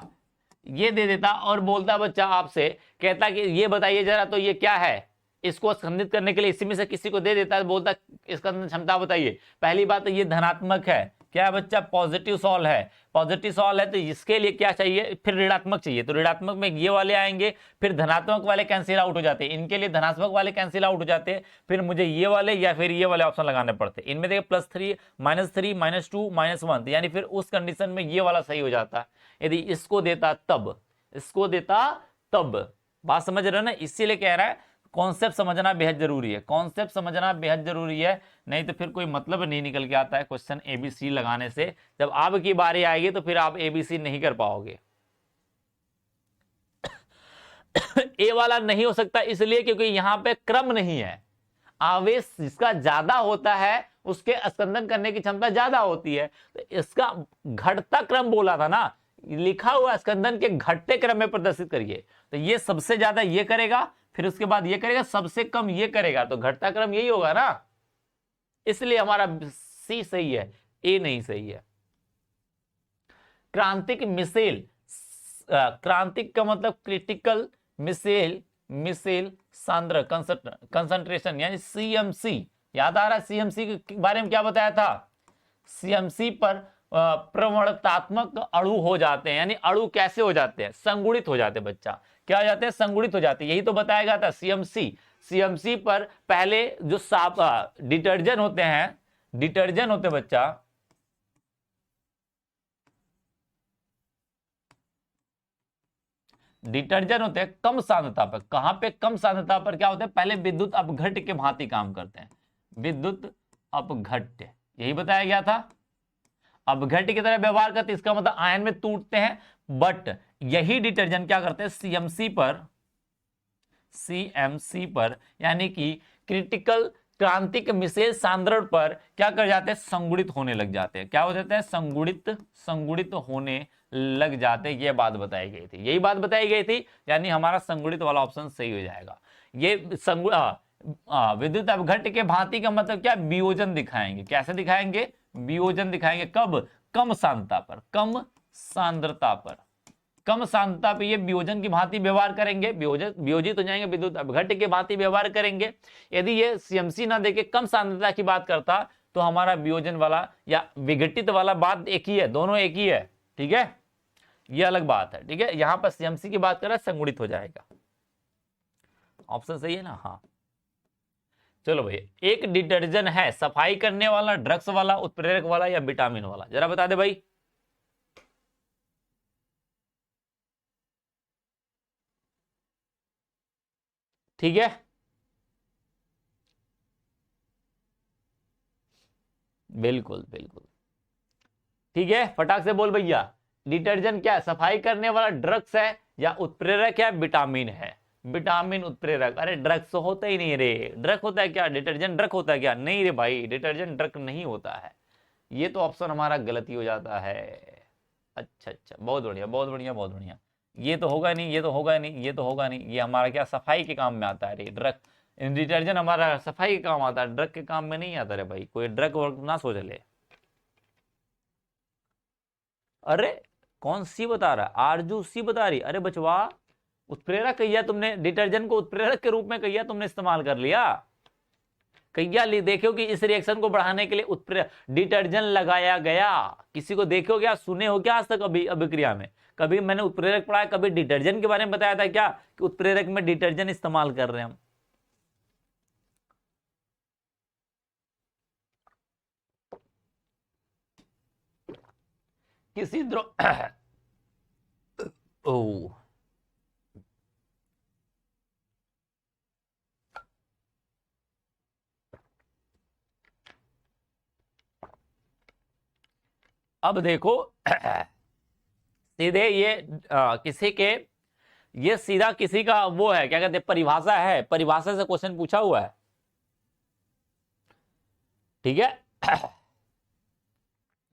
ये दे देता, और बोलता बच्चा आपसे, कहता कि ये बताइए जरा तो ये क्या है, इसको संबंधित करने के लिए इसी में से किसी को दे देता, बोलता इसका क्षमता बताइए। पहली बात तो ये धनात्मक है, क्या बच्चा, पॉजिटिव सॉल्व है, पॉजिटिव सॉल्व है, तो इसके लिए क्या चाहिए, फिर ऋणात्मक चाहिए, तो ऋणात्मक में ये वाले आएंगे, फिर धनात्मक वाले कैंसिल आउट हो जाते हैं, इनके लिए धनात्मक वाले कैंसिल आउट हो जाते हैं, फिर मुझे ये वाले या फिर ये वाले ऑप्शन लगाने पड़ते हैं। इनमें देखिए +3 -3 -2 -1, यानी फिर उस कंडीशन में ये वाला सही हो जाता है, यदि इसको देता तब, इसको देता तब। बात समझ रहे हो ना, इसीलिए कह रहा है कॉन्सेप्ट समझना बेहद जरूरी है, कॉन्सेप्ट समझना बेहद जरूरी है, नहीं तो फिर कोई मतलब नहीं निकल के आता है क्वेश्चन ABC लगाने से। जब आपकी बारी आएगी तो फिर आप ABC नहीं कर पाओगे। ए वाला नहीं हो सकता इसलिए क्योंकि यहां पे क्रम नहीं है, आवेश जिसका ज्यादा होता है उसके स्कंदन करने की क्षमता ज्यादा होती है, तो इसका घटता क्रम बोला था ना, लिखा हुआ स्कंदन के घटते क्रम में प्रदर्शित करिए, तो ये सबसे ज्यादा ये करेगा, फिर उसके बाद ये करेगा, सबसे कम ये करेगा, तो घटता क्रम यही होगा ना, इसलिए हमारा सी सही है, ए नहीं सही है। क्रांतिक मिसेल, क्रांतिक का मतलब क्रिटिकल मिसेल, मिसेल सांद्र कंसंट्रेशन यानी CMC, याद आ रहा है CMC के बारे में क्या बताया था, CMC पर प्रवणतात्मक अणु हो जाते हैं, यानी अणु कैसे हो जाते हैं, संगुणित हो जाते हैं बच्चा, क्या हो जाते हैं, संगुणित हो जाते हैं, यही तो बताया गया था। CMC पर पहले जो साफ डिटर्जेंट होते हैं, डिटर्जेंट होते बच्चा, डिटर्जेंट होते हैं कम सांद्रता पर, कहां पे कम सांद्रता पर क्या होते हैं, पहले विद्युत अपघट्य के भांति काम करते हैं, विद्युत अपघट्य यही बताया गया था, अपघट्य की तरह व्यवहार करते, इसका मतलब आयन में टूटते हैं, बट यही डिटर्जेंट क्या करते हैं, सीएमसी पर यानी कि क्रिटिकल क्रांतिक मिश्रित सांद्रण पर क्या कर जाते हैं, संगुणित होने लग जाते हैं। क्या हो जाते हैं, संगुणित होने लग जाते हैं। ये बात बताई गई थी, यही बात बताई गई थी, यानी हमारा संगुणित वाला ऑप्शन सही हो जाएगा। ये विद्युत अपघट्ट के भांति का मतलब क्या, वियोजन दिखाएंगे। कैसे दिखाएंगे, वियोजन दिखाएंगे। कब, कम सांद्रता पर, कम सांद्रता पर, कम सांद्रता पे ये वियोजन की भांति व्यवहार करेंगे, वियोजित हो जाएंगे, विद्युत अपघट्ट के भांति व्यवहार करेंगे। यदि ये सीएमसी ना देके कम सांद्रता की बात करता तो हमारा वियोजन वाला या विघटित वाला बात एक ही है, दोनों एक ही है, ठीक है, ये अलग बात है, ठीक है। यहां पर सीएमसी की बात कर रहा है, संगुणित हो जाएगा। ऑप्शन सही है ना, हाँ। चलो भाई, एक डिटर्जेंट है सफाई करने वाला, ड्रग्स वाला, उत्प्रेरक वाला या विटामिन वाला, जरा बता दे भाई। ठीक है, बिल्कुल बिल्कुल ठीक है, फटाक से बोल भैया। डिटर्जेंट क्या है, सफाई करने वाला, ड्रग्स है या उत्प्रेरक है, विटामिन है। विटामिन उत्प्रेरक, अरे ड्रग्स होता ही नहीं रे। ड्रग होता है क्या, डिटर्जेंट ड्रग होता है क्या, नहीं रे भाई, डिटर्जेंट ड्रग नहीं होता है। ये तो ऑप्शन हमारा गलती हो जाता है। अच्छा अच्छा, बहुत बढ़िया बहुत बढ़िया बहुत बढ़िया। ये तो होगा नहीं, ये तो होगा नहीं, ये तो होगा नहीं, ये हमारा क्या सफाई के काम में आता है रे, ड्रग। डिटर्जेंट हमारा सफाई के काम आता है, ड्रग के काम में नहीं आता रे भाई, कोई ड्रग वर्ग ना सोच ले। अरे कौन सी बता रहा है, आरजू सी बता रही, अरे बचवा, उत्प्रेरक कहिया तुमने, डिटर्जेंट को उत्प्रेरक के रूप में कहिया तुमने इस्तेमाल कर लिया। कहिया देखो कि इस रिएक्शन को बढ़ाने के लिए उत्प्रेरक डिटर्जेंट लगाया गया, किसी को देखो क्या, सुने हो क्या आज तक अभी अभिक्रिया में, कभी मैंने उत्प्रेरक पढ़ाया, कभी डिटर्जेंट के बारे में बताया था क्या कि उत्प्रेरक में डिटर्जेंट इस्तेमाल कर रहे हैं हम। किसी द्रव ओ अब देखो सीधे ये किसी के, ये सीधा किसी का वो है, क्या कहते हैं, परिभाषा है, परिभाषा से क्वेश्चन पूछा हुआ है, ठीक है।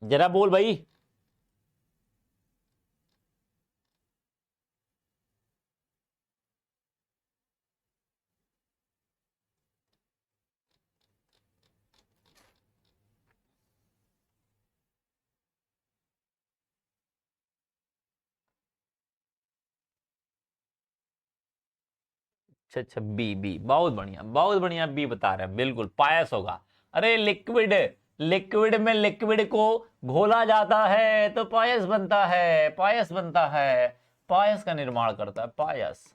जरा बोल भाई। अच्छा अच्छा, बी बी, बहुत बढ़िया बी बता रहे हैं, बिल्कुल पायस होगा। अरे लिक्विड, लिक्विड में लिक्विड को घोला जाता है तो पायस बनता है, पायस बनता है, पायस का निर्माण करता है, पायस।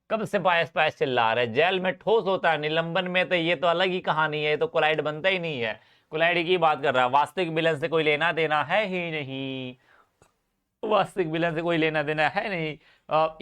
कब से पायस पायस चिल्ला रहे, जेल में ठोस होता है, निलंबन में तो ये तो अलग ही कहानी है, ये तो कोलाइड बनता ही नहीं है। कोलाइड की बात कर रहा है, वास्तविक विलयन से कोई लेना देना है ही नहीं, वास्तविक विलयन से कोई लेना देना है नहीं।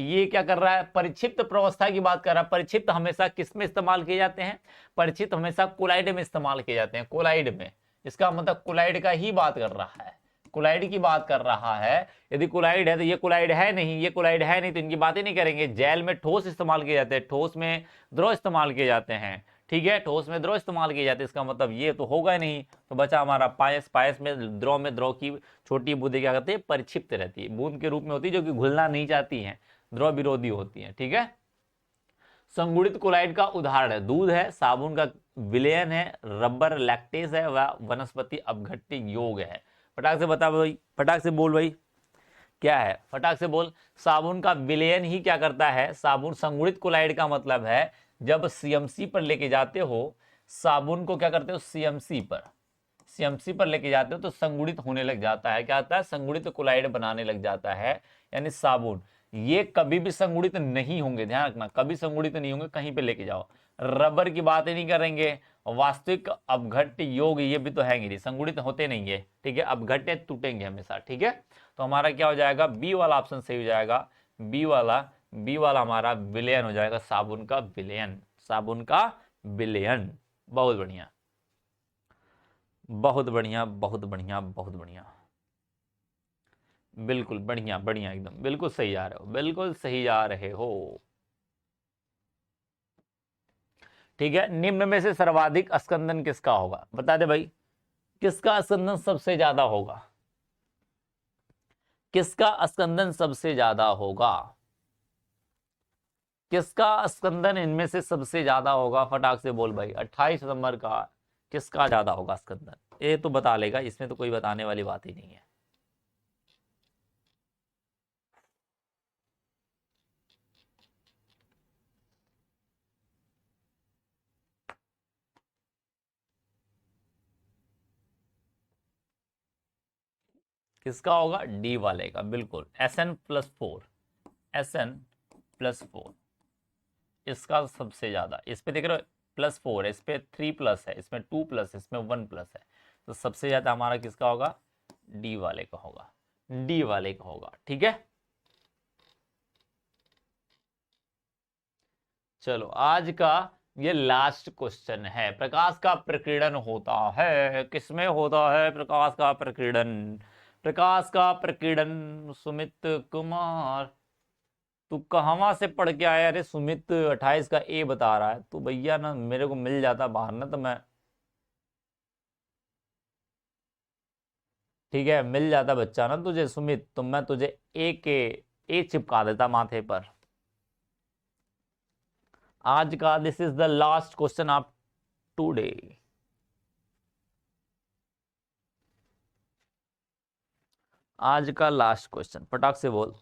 ये क्या कर रहा है, परिक्षिप्त प्रवस्था की बात कर रहा है। परिक्षिप्त हमेशा किस में इस्तेमाल किए जाते हैं, परिक्षिप्त हमेशा कोलाइड में इस्तेमाल किए जाते हैं, कोलाइड में। इसका मतलब कोलाइड का ही बात कर रहा है, कोलाइड की बात कर रहा है। यदि कोलाइड है तो ये कोलाइड है नहीं, ये कोलाइड है नहीं, तो इनकी बात ही नहीं करेंगे। जेल में ठोस इस्तेमाल किए जाते हैं, ठोस में द्रव इस्तेमाल किए जाते हैं, ठीक है, ठोस में द्रव इस्तेमाल किए जाते हैं, इसका मतलब ये तो होगा नहीं। तो बचा हमारा पायस, पायस में द्रव की छोटी बूंदें क्या करती है, परिक्षिप्त रहती है, बूंद के रूप में होती है, जो कि घुलना नहीं चाहती हैं, द्रव विरोधी होती हैं, ठीक है। संगुणित कोलाइड का उदाहरण है, दूध है, साबुन का विलयन है, रबर लैक्टेज है, व वनस्पति अपघट्य योग है। फटाक से बता भाई, फटाक से बोल भाई, क्या है, फटाक से बोल। साबुन का विलयन ही क्या करता है, साबुन, संगुणित कोलाइड का मतलब है जब सीएमसी पर लेके जाते हो साबुन को, क्या करते हो, सीएमसी पर, सीएमसी पर लेके जाते हो तो संगुणित होने लग जाता है, क्या होता है, संगुणित कोलाइड बनाने लग जाता है, यानी साबुन। ये कभी भी संगुणित नहीं होंगे, ध्यान रखना, कभी संगुणित नहीं होंगे, कहीं पे लेके जाओ। रबर की बात ही नहीं करेंगे, वास्तविक अपघट्य योग ये भी तो है नहीं, संगुणित होते नहीं है, ठीक है, अपघट्य टूटेंगे हमेशा, ठीक है। तो हमारा क्या हो जाएगा, बी वाला ऑप्शन सही हो जाएगा, बी वाला, बी वाला हमारा विलयन हो जाएगा, साबुन का विलयन, साबुन का विलयन। बहुत बढ़िया बहुत बढ़िया बहुत बढ़िया बहुत बढ़िया। बिल्कुल बढ़िया बढ़िया, एकदम बिल्कुल सही जा रहे हो, बिल्कुल सही जा रहे हो। ठीक है, निम्न में से सर्वाधिक स्कंदन किसका होगा, बता दे भाई, किसका स्कंदन सबसे ज्यादा होगा, किसका स्कंदन सबसे ज्यादा होगा, किसका स्कंदन इनमें से सबसे ज्यादा होगा, फटाक से बोल भाई, 28 नंबर का किसका ज्यादा होगा स्कंदन, ये तो बता लेगा, इसमें तो कोई बताने वाली बात ही नहीं है। किसका होगा, डी वाले का, बिल्कुल Sn+4, Sn+4 इसका सबसे ज्यादा, इस पे देख रहे हो +4 है, इस पे 3+ है, इसमें 2+, इसमें 1+ है, तो सबसे ज्यादा हमारा किसका होगा, डी वाले का होगा, डी वाले का होगा। ठीक है, चलो आज का ये लास्ट क्वेश्चन है, प्रकाश का प्रकीर्णन होता है, किसमें होता है प्रकाश का प्रकीर्णन, प्रकाश का प्रकीर्णन सुमित कुमार, तू कहवा से पढ़ के आया, अरे सुमित 28 का ए बता रहा है, तू भैया ना मेरे को मिल जाता बाहर ना तो मैं, ठीक है मिल जाता बच्चा ना तुझे सुमित, तो मैं तुझे ए के ए चिपका देता माथे पर। आज का this is the last question of today, आज का लास्ट क्वेश्चन, फटाक से बोल,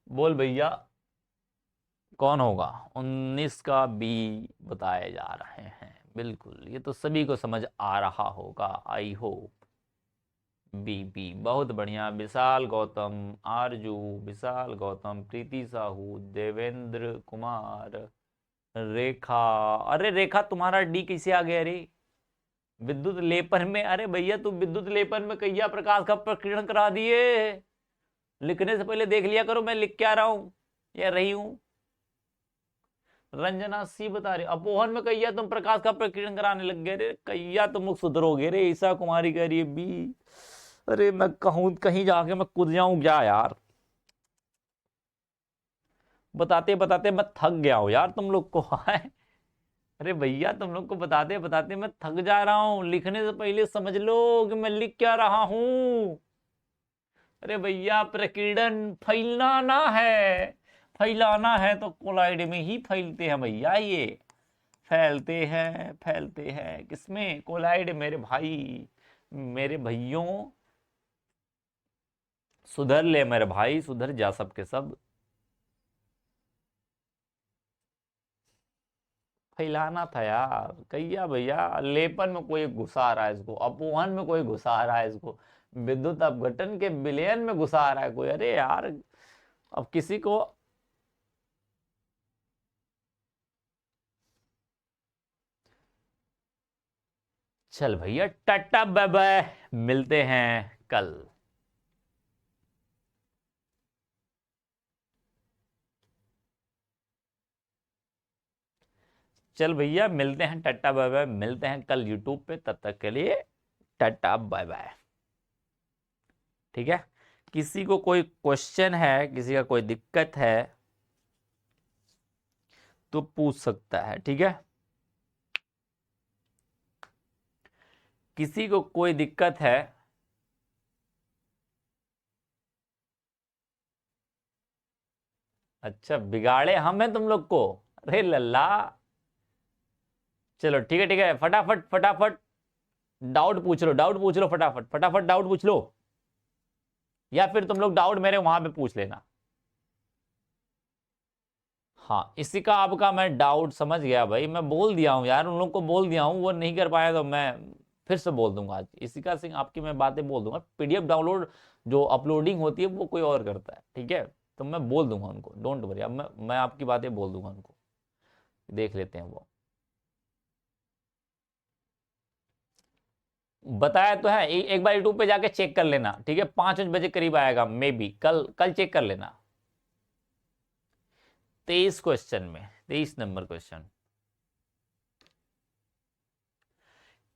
बोल भैया कौन होगा, 19 का बी बताए जा रहे हैं, बिल्कुल ये तो सभी को समझ आ रहा होगा, आई होप। बी बी बहुत बढ़िया, विशाल गौतम, आरजू, विशाल गौतम, प्रीति साहू, देवेंद्र कुमार, रेखा, अरे रेखा तुम्हारा डी कैसे आ गया रे, विद्युत लेपन में, अरे भैया तुम विद्युत लेपन में कैया प्रकाश का प्रकीर्णन करा दिए, लिखने से पहले देख लिया करो मैं लिख क्या रहा हूं या रही हूं। रंजना सी बता रही, अपोहन में कैया तुम प्रकाश का प्रकीर्णन कराने लग गए रे, कैया तुम लोग सुधरोगे रे, ईसा कुमारी कह रही है बी, अरे मैं कहूं कहीं जाके मैं कूद जाऊं क्या यार, बताते बताते मैं थक गया हूं यार तुम लोग को है, अरे भैया तुम लोग को बताते बताते मैं थक जा रहा हूं, लिखने से पहले समझ लो कि मैं लिख क्या रहा हूं। अरे भैया प्रकीर्णन फैलाना है, फैलाना है तो कोलाइड में ही फैलते हैं भैया, ये फैलते हैं किसमें, कोलाइड, मेरे भाई मेरे भैयों, सुधर ले मेरे भाई, सुधर जा सबके सब, फैलाना था यार, कैया भैया लेपन में कोई घुसा रहा है इसको, अपोहन में कोई घुसा रहा है इसको, विद्युत अपघटन के विलयन में घुसा रहा है कोई, अरे यार अब किसी को, चल भैया टाटा बाय बाय, मिलते हैं कल। चल भैया मिलते हैं, टाटा बाय बाय, मिलते हैं कल यूट्यूब पे, तब तक के लिए टाटा बाय बाय। ठीक है, किसी को कोई क्वेश्चन है, किसी का कोई दिक्कत है तो पूछ सकता है, ठीक है, किसी को कोई दिक्कत है, अच्छा बिगाड़े हम हैं तुम लोग को, अरे लल्ला, चलो ठीक है फटाफट फटाफट डाउट पूछ लो, डाउट पूछ लो, फटाफट फटाफट डाउट पूछ लो, या फिर तुम लोग डाउट मेरे वहां पे पूछ लेना। हाँ इसी का आपका मैं डाउट समझ गया भाई, मैं बोल दिया हूँ यार, उन लोग को बोल दिया हूँ, वो नहीं कर पाया तो मैं फिर से बोल दूंगा आज, इसी का सिंह आपकी मैं बातें बोल दूंगा, पीडीएफ डाउनलोड जो अपलोडिंग होती है वो कोई और करता है, ठीक है, तो मैं बोल दूंगा उनको, डोंट वरी, अब मैं आपकी बातें बोल दूंगा उनको, देख लेते हैं वो, बताया तो है, एक बार यूट्यूब पे जाके चेक कर लेना, ठीक है, 5 बजे करीब आएगा, मे बी कल कल चेक कर लेना, 23 क्वेश्चन में 23 नंबर क्वेश्चन,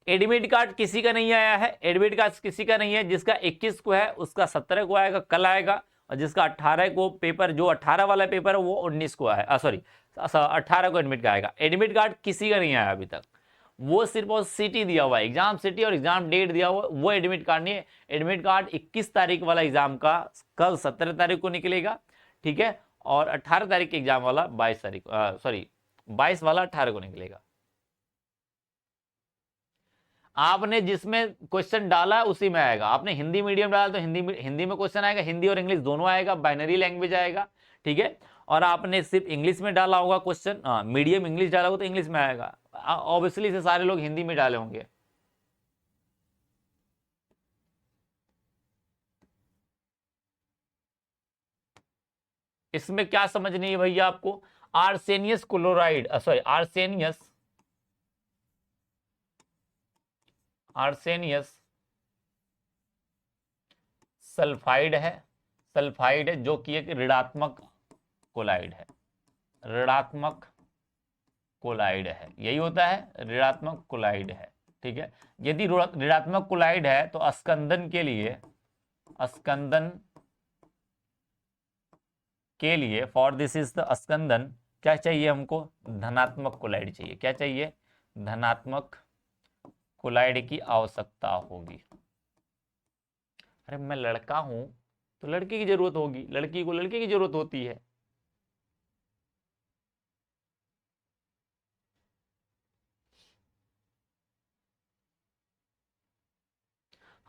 एडमिट कार्ड किसी का नहीं आया है, एडमिट कार्ड किसी का नहीं है। जिसका 21 को है उसका 17 को आएगा, कल आएगा। और जिसका 18 को पेपर, जो 18 वाला पेपर है वो 19 को है, सॉरी 18 को एडमिट कार्ड आएगा। एडमिट कार्ड किसी का नहीं आया अभी तक, वो सिर्फ और सिटी दिया हुआ है, एग्जाम सिटी और एग्जाम डेट दिया हुआ, वो एडमिट कार्ड नहीं है। एडमिट कार्ड 21 तारीख वाला एग्जाम का कल 17 तारीख को निकलेगा, ठीक है। और 18 तारीख के एग्जाम वाला 22 तारीख, सॉरी 22 वाला 18 को निकलेगा। आपने जिसमें क्वेश्चन डाला है उसी में आएगा। आपने हिंदी मीडियम डाला तो हिंदी में क्वेश्चन आएगा, हिंदी और इंग्लिश दोनों आएगा, बाइनरी लैंग्वेज आएगा, ठीक है। और आपने सिर्फ इंग्लिश में डाला होगा क्वेश्चन, मीडियम इंग्लिश डाला होगा तो इंग्लिश में आएगा। ऑब्वियसली से सारे लोग हिंदी में डाले होंगे। इसमें क्या समझनी है भैया आपको? आर्सेनियस क्लोराइड, सॉरी आर्सेनियस सल्फाइड है, सल्फाइड है जो कि एक ऋणात्मक कोलाइड है, ऋणात्मक कोलाइड है, यही होता है, ऋणात्मक कोलाइड है, ठीक है। यदि ऋणात्मक कोलाइड है तो स्कंदन के लिए for this is the Skandan क्या चाहिए हमको? धनात्मक कोलाइड चाहिए। क्या चाहिए? धनात्मक कोलाइड की आवश्यकता होगी। अरे मैं लड़का हूं तो लड़की की जरूरत होगी, लड़की को लड़के की जरूरत होती है।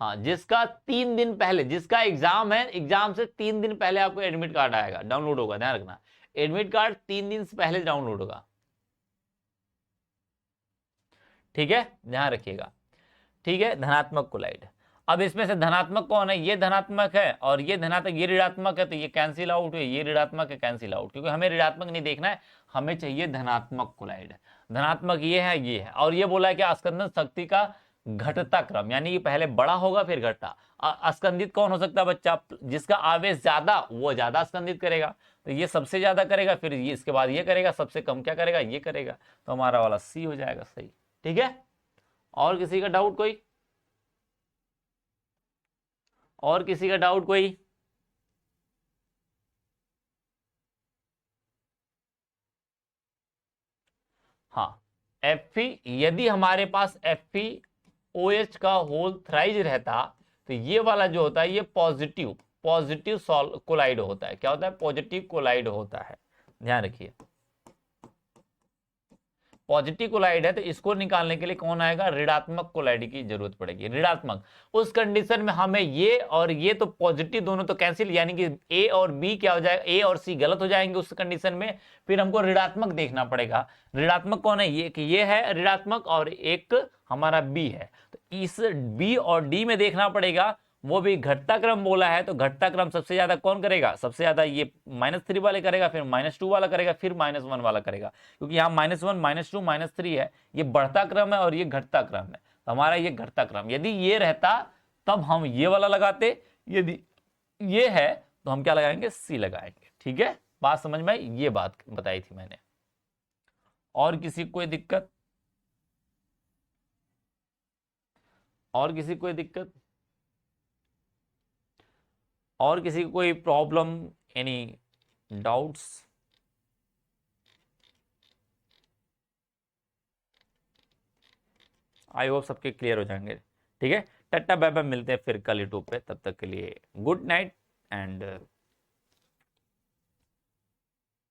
हाँ, जिसका 3 दिन पहले, जिसका एग्जाम है, एग्जाम से 3 दिन पहले आपको एडमिट कार्ड आएगा, डाउनलोड होगा, ध्यान रखना। एडमिट कार्ड 3 दिन से पहले डाउनलोड होगा, ठीक है, ध्यान रखिएगा, ठीक है। धनात्मक कोलाइड, अब इसमें से धनात्मक कौन है? ये धनात्मक है और ये धनात्मक, ये ऋणात्मक है तो ये कैंसिल आउट है, ये ऋणात्मक है कैंसिल आउट, क्योंकि हमें ऋणात्मक नहीं देखना है, हमें चाहिए धनात्मक कोलाइड। धनात्मक ये है, और ये बोला है कि अस्कंदन शक्ति का घटता क्रम, यानी कि पहले बड़ा होगा फिर घटता। अस्कंदित कौन हो सकता है बच्चा? जिसका आवेश ज्यादा, वो ज्यादा अस्कंदित करेगा, तो ये सबसे ज्यादा करेगा, फिर ये इसके बाद ये करेगा, सबसे कम क्या करेगा? ये करेगा। तो हमारा वाला सी हो जाएगा सही, ठीक है। और किसी का डाउट कोई? और किसी का डाउट कोई? हाँ, Fe, यदि हमारे पास FeOH का होल थ्राइज रहता तो ये वाला जो होता है ये पॉजिटिव कोलाइड होता है। क्या होता है? पॉजिटिव कोलाइड होता है, ध्यान रखिए। पॉजिटिव कोलाइड है तो इसको निकालने के लिए कौन आएगा? ऋणात्मक कोलाइड की जरूरत पड़ेगी, ऋणात्मक। उस कंडीशन में हमें ये और ये तो पॉजिटिव दोनों तो कैंसिल, यानी कि ए और बी क्या हो जाएगा? ए और सी गलत हो जाएंगे उस कंडीशन में, फिर हमको ऋणात्मक देखना पड़ेगा। ऋणात्मक कौन है? ये है ऋणात्मक और एक हमारा बी है, तो इस बी और डी में देखना पड़ेगा। वो भी घटता क्रम बोला है तो घटता क्रम सबसे ज्यादा कौन करेगा? सबसे ज्यादा ये -3 वाले करेगा, फिर -2 वाला करेगा, फिर -1 वाला करेगा, क्योंकि यहाँ -1 -2 -3 है, ये बढ़ता क्रम है और ये घटता क्रम है। तो हमारा ये घटता क्रम, यदि ये रहता तब हम ये वाला लगाते, यदि ये है तो हम क्या लगाएंगे? सी लगाएंगे, ठीक है। बात समझ में आई? ये बात बताई थी मैंने। और किसी कोई दिक्कत? और किसी कोई दिक्कत? और किसी को कोई problem, any doubts? I hope सबके क्लियर हो जाएंगे, ठीक है। टट्टा बाय बाय, मिलते हैं फिर कल यूट्यूब पे, तब तक के लिए good night and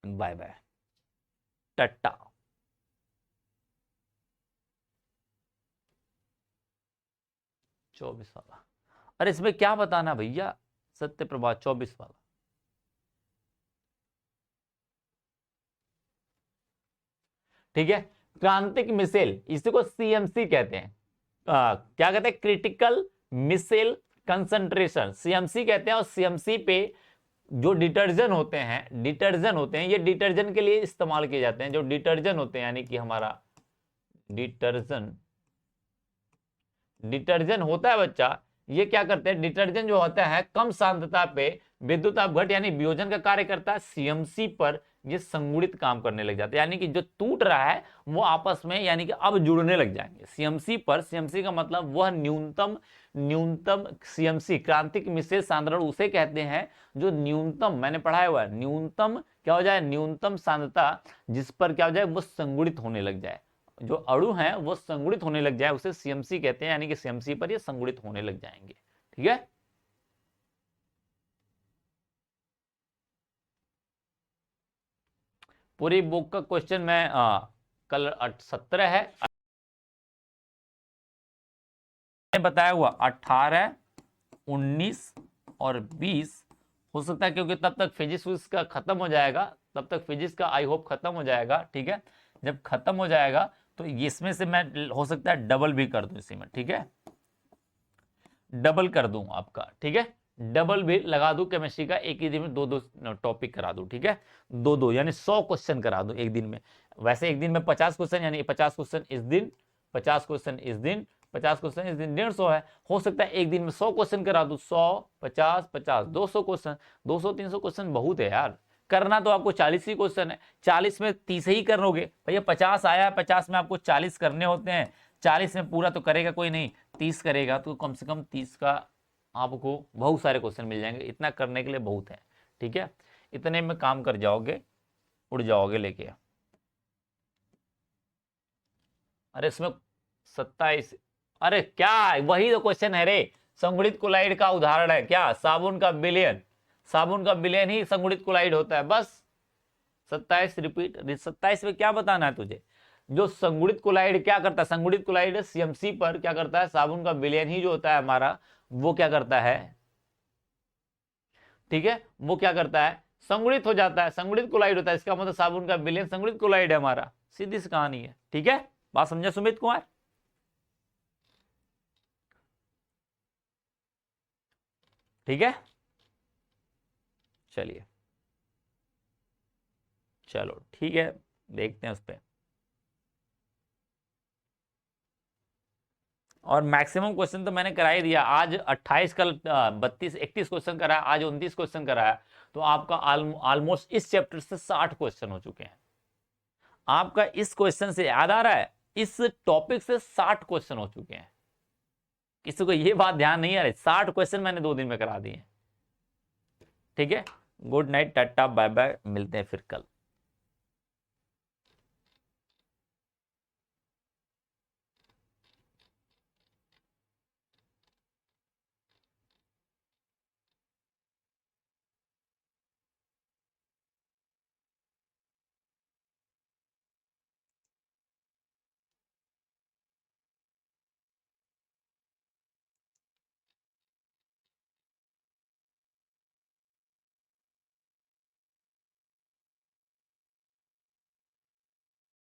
bye bye, tata. चौबीस वाला, अरे इसमें क्या बताना भैया? सत्य प्रभा 24 वाला, ठीक है। क्रांतिक मिसाइल, इसी को सीएमसी कहते हैं। क्या कहते हैं? क्रिटिकल मिसाइल कंसंट्रेशन, सीएमसी कहते हैं। और सीएमसी पे जो डिटर्जेंट होते हैं, ये डिटर्जेंट के लिए इस्तेमाल किए जाते हैं। जो डिटर्जेंट होते हैं, यानी कि हमारा डिटर्जेंट होता है बच्चा, ये क्या करते हैं, डिटर्जेंट जो होता है कम सांद्रता पे विद्युत अपघट यानी वियोजन का कार्य करता है, सीएमसी पर ये संगुणित काम करने लग जाते हैं, यानी कि जो टूट रहा है वो आपस में यानी कि अब जुड़ने लग जाएंगे सीएमसी पर। सीएमसी का मतलब वह न्यूनतम सीएमसी क्रांतिक मिश्रित सांद्रण उसे कहते हैं जो न्यूनतम, मैंने पढ़ाया हुआ है, न्यूनतम क्या हो जाए, न्यूनतम सांद्रता जिस पर क्या हो जाए वो संगुणित होने लग जाए, जो अणु हैं वो संगुणित होने लग जाए उसे सीएमसी कहते हैं, यानी कि सीएमसी पर ये संगुणित होने लग जाएंगे। ठीक है, पूरी बुक का क्वेश्चन मैं कल 17 है बताया हुआ, 18, 19 और 20 हो सकता है, क्योंकि तब तक फिजिक्स का खत्म हो जाएगा, तब तक फिजिक्स का आई होप खत्म हो जाएगा। ठीक है, जब खत्म हो जाएगा तो इसमें से मैं हो सकता है डबल भी कर दूं इसी में। ठीक है, डबल कर दूं आपका। ठीक है, डबल भी लगा दूं केमिस्ट्री का, एक ही दिन में 2-2 टॉपिक करा दूं। ठीक है, 2-2 यानी 100 क्वेश्चन करा दूं एक दिन में। वैसे एक दिन में 50 क्वेश्चन, यानी 50 क्वेश्चन इस दिन, 50 क्वेश्चन इस दिन, 50 क्वेश्चन इस दिन 150 है, हो सकता है एक दिन में 100 क्वेश्चन करा दूं। 100, 50, 50, 200 क्वेश्चन, 200-300 क्वेश्चन बहुत है यार। करना तो आपको 40 ही क्वेश्चन है, 40 में 30 ही करोगे भैया, 50 आया है, 50 में आपको 40 करने होते हैं, 40 में पूरा तो करेगा कोई नहीं, 30 करेगा तो कम से कम 30 का आपको बहुत सारे क्वेश्चन मिल जाएंगे, इतना करने के लिए बहुत है। ठीक है, इतने में काम कर जाओगे, उड़ जाओगे लेके। अरे इसमें 27, अरे क्या वही तो क्वेश्चन है रे, संगुणित क्लोराइड का उदाहरण है क्या, साबुन का विलयन, साबुन का विलयन ही संगुणित क्लोराइड होता है बस। 27 रिपीट, 27 में क्या बताना है तुझे, जो संगुणित क्लोराइड क्या करता है, संगुणित क्लोराइड सीएमसी पर क्या करता है, साबुन का विलयन ही जो होता है हमारा वो क्या करता है, ठीक है, वो क्या करता है, संगुणित हो जाता है, संगुणित क्लोराइड होता है, इसका मतलब साबुन का विलयन संगुणित क्लोराइड है हमारा, सीधी सी कहानी है। ठीक है, बात समझे सुमित कुमार? ठीक है, चलिए, चलो ठीक है, देखते हैं उस पर। और मैक्सिमम क्वेश्चन तो मैंने करा ही दिया, आज 28, कल 32-31 क्वेश्चन कराया, आज 29 क्वेश्चन कराया, तो आपका ऑलमोस्ट इस चैप्टर से 60 क्वेश्चन हो चुके हैं। आपका इस क्वेश्चन से याद आ रहा है, इस टॉपिक से 60 क्वेश्चन हो चुके हैं, किसी को ये बात ध्यान नहीं आ रही, 60 क्वेश्चन मैंने 2 दिन में करा दिए। ठीक है, good night, tata bye bye, मिलते हैं फिर कल।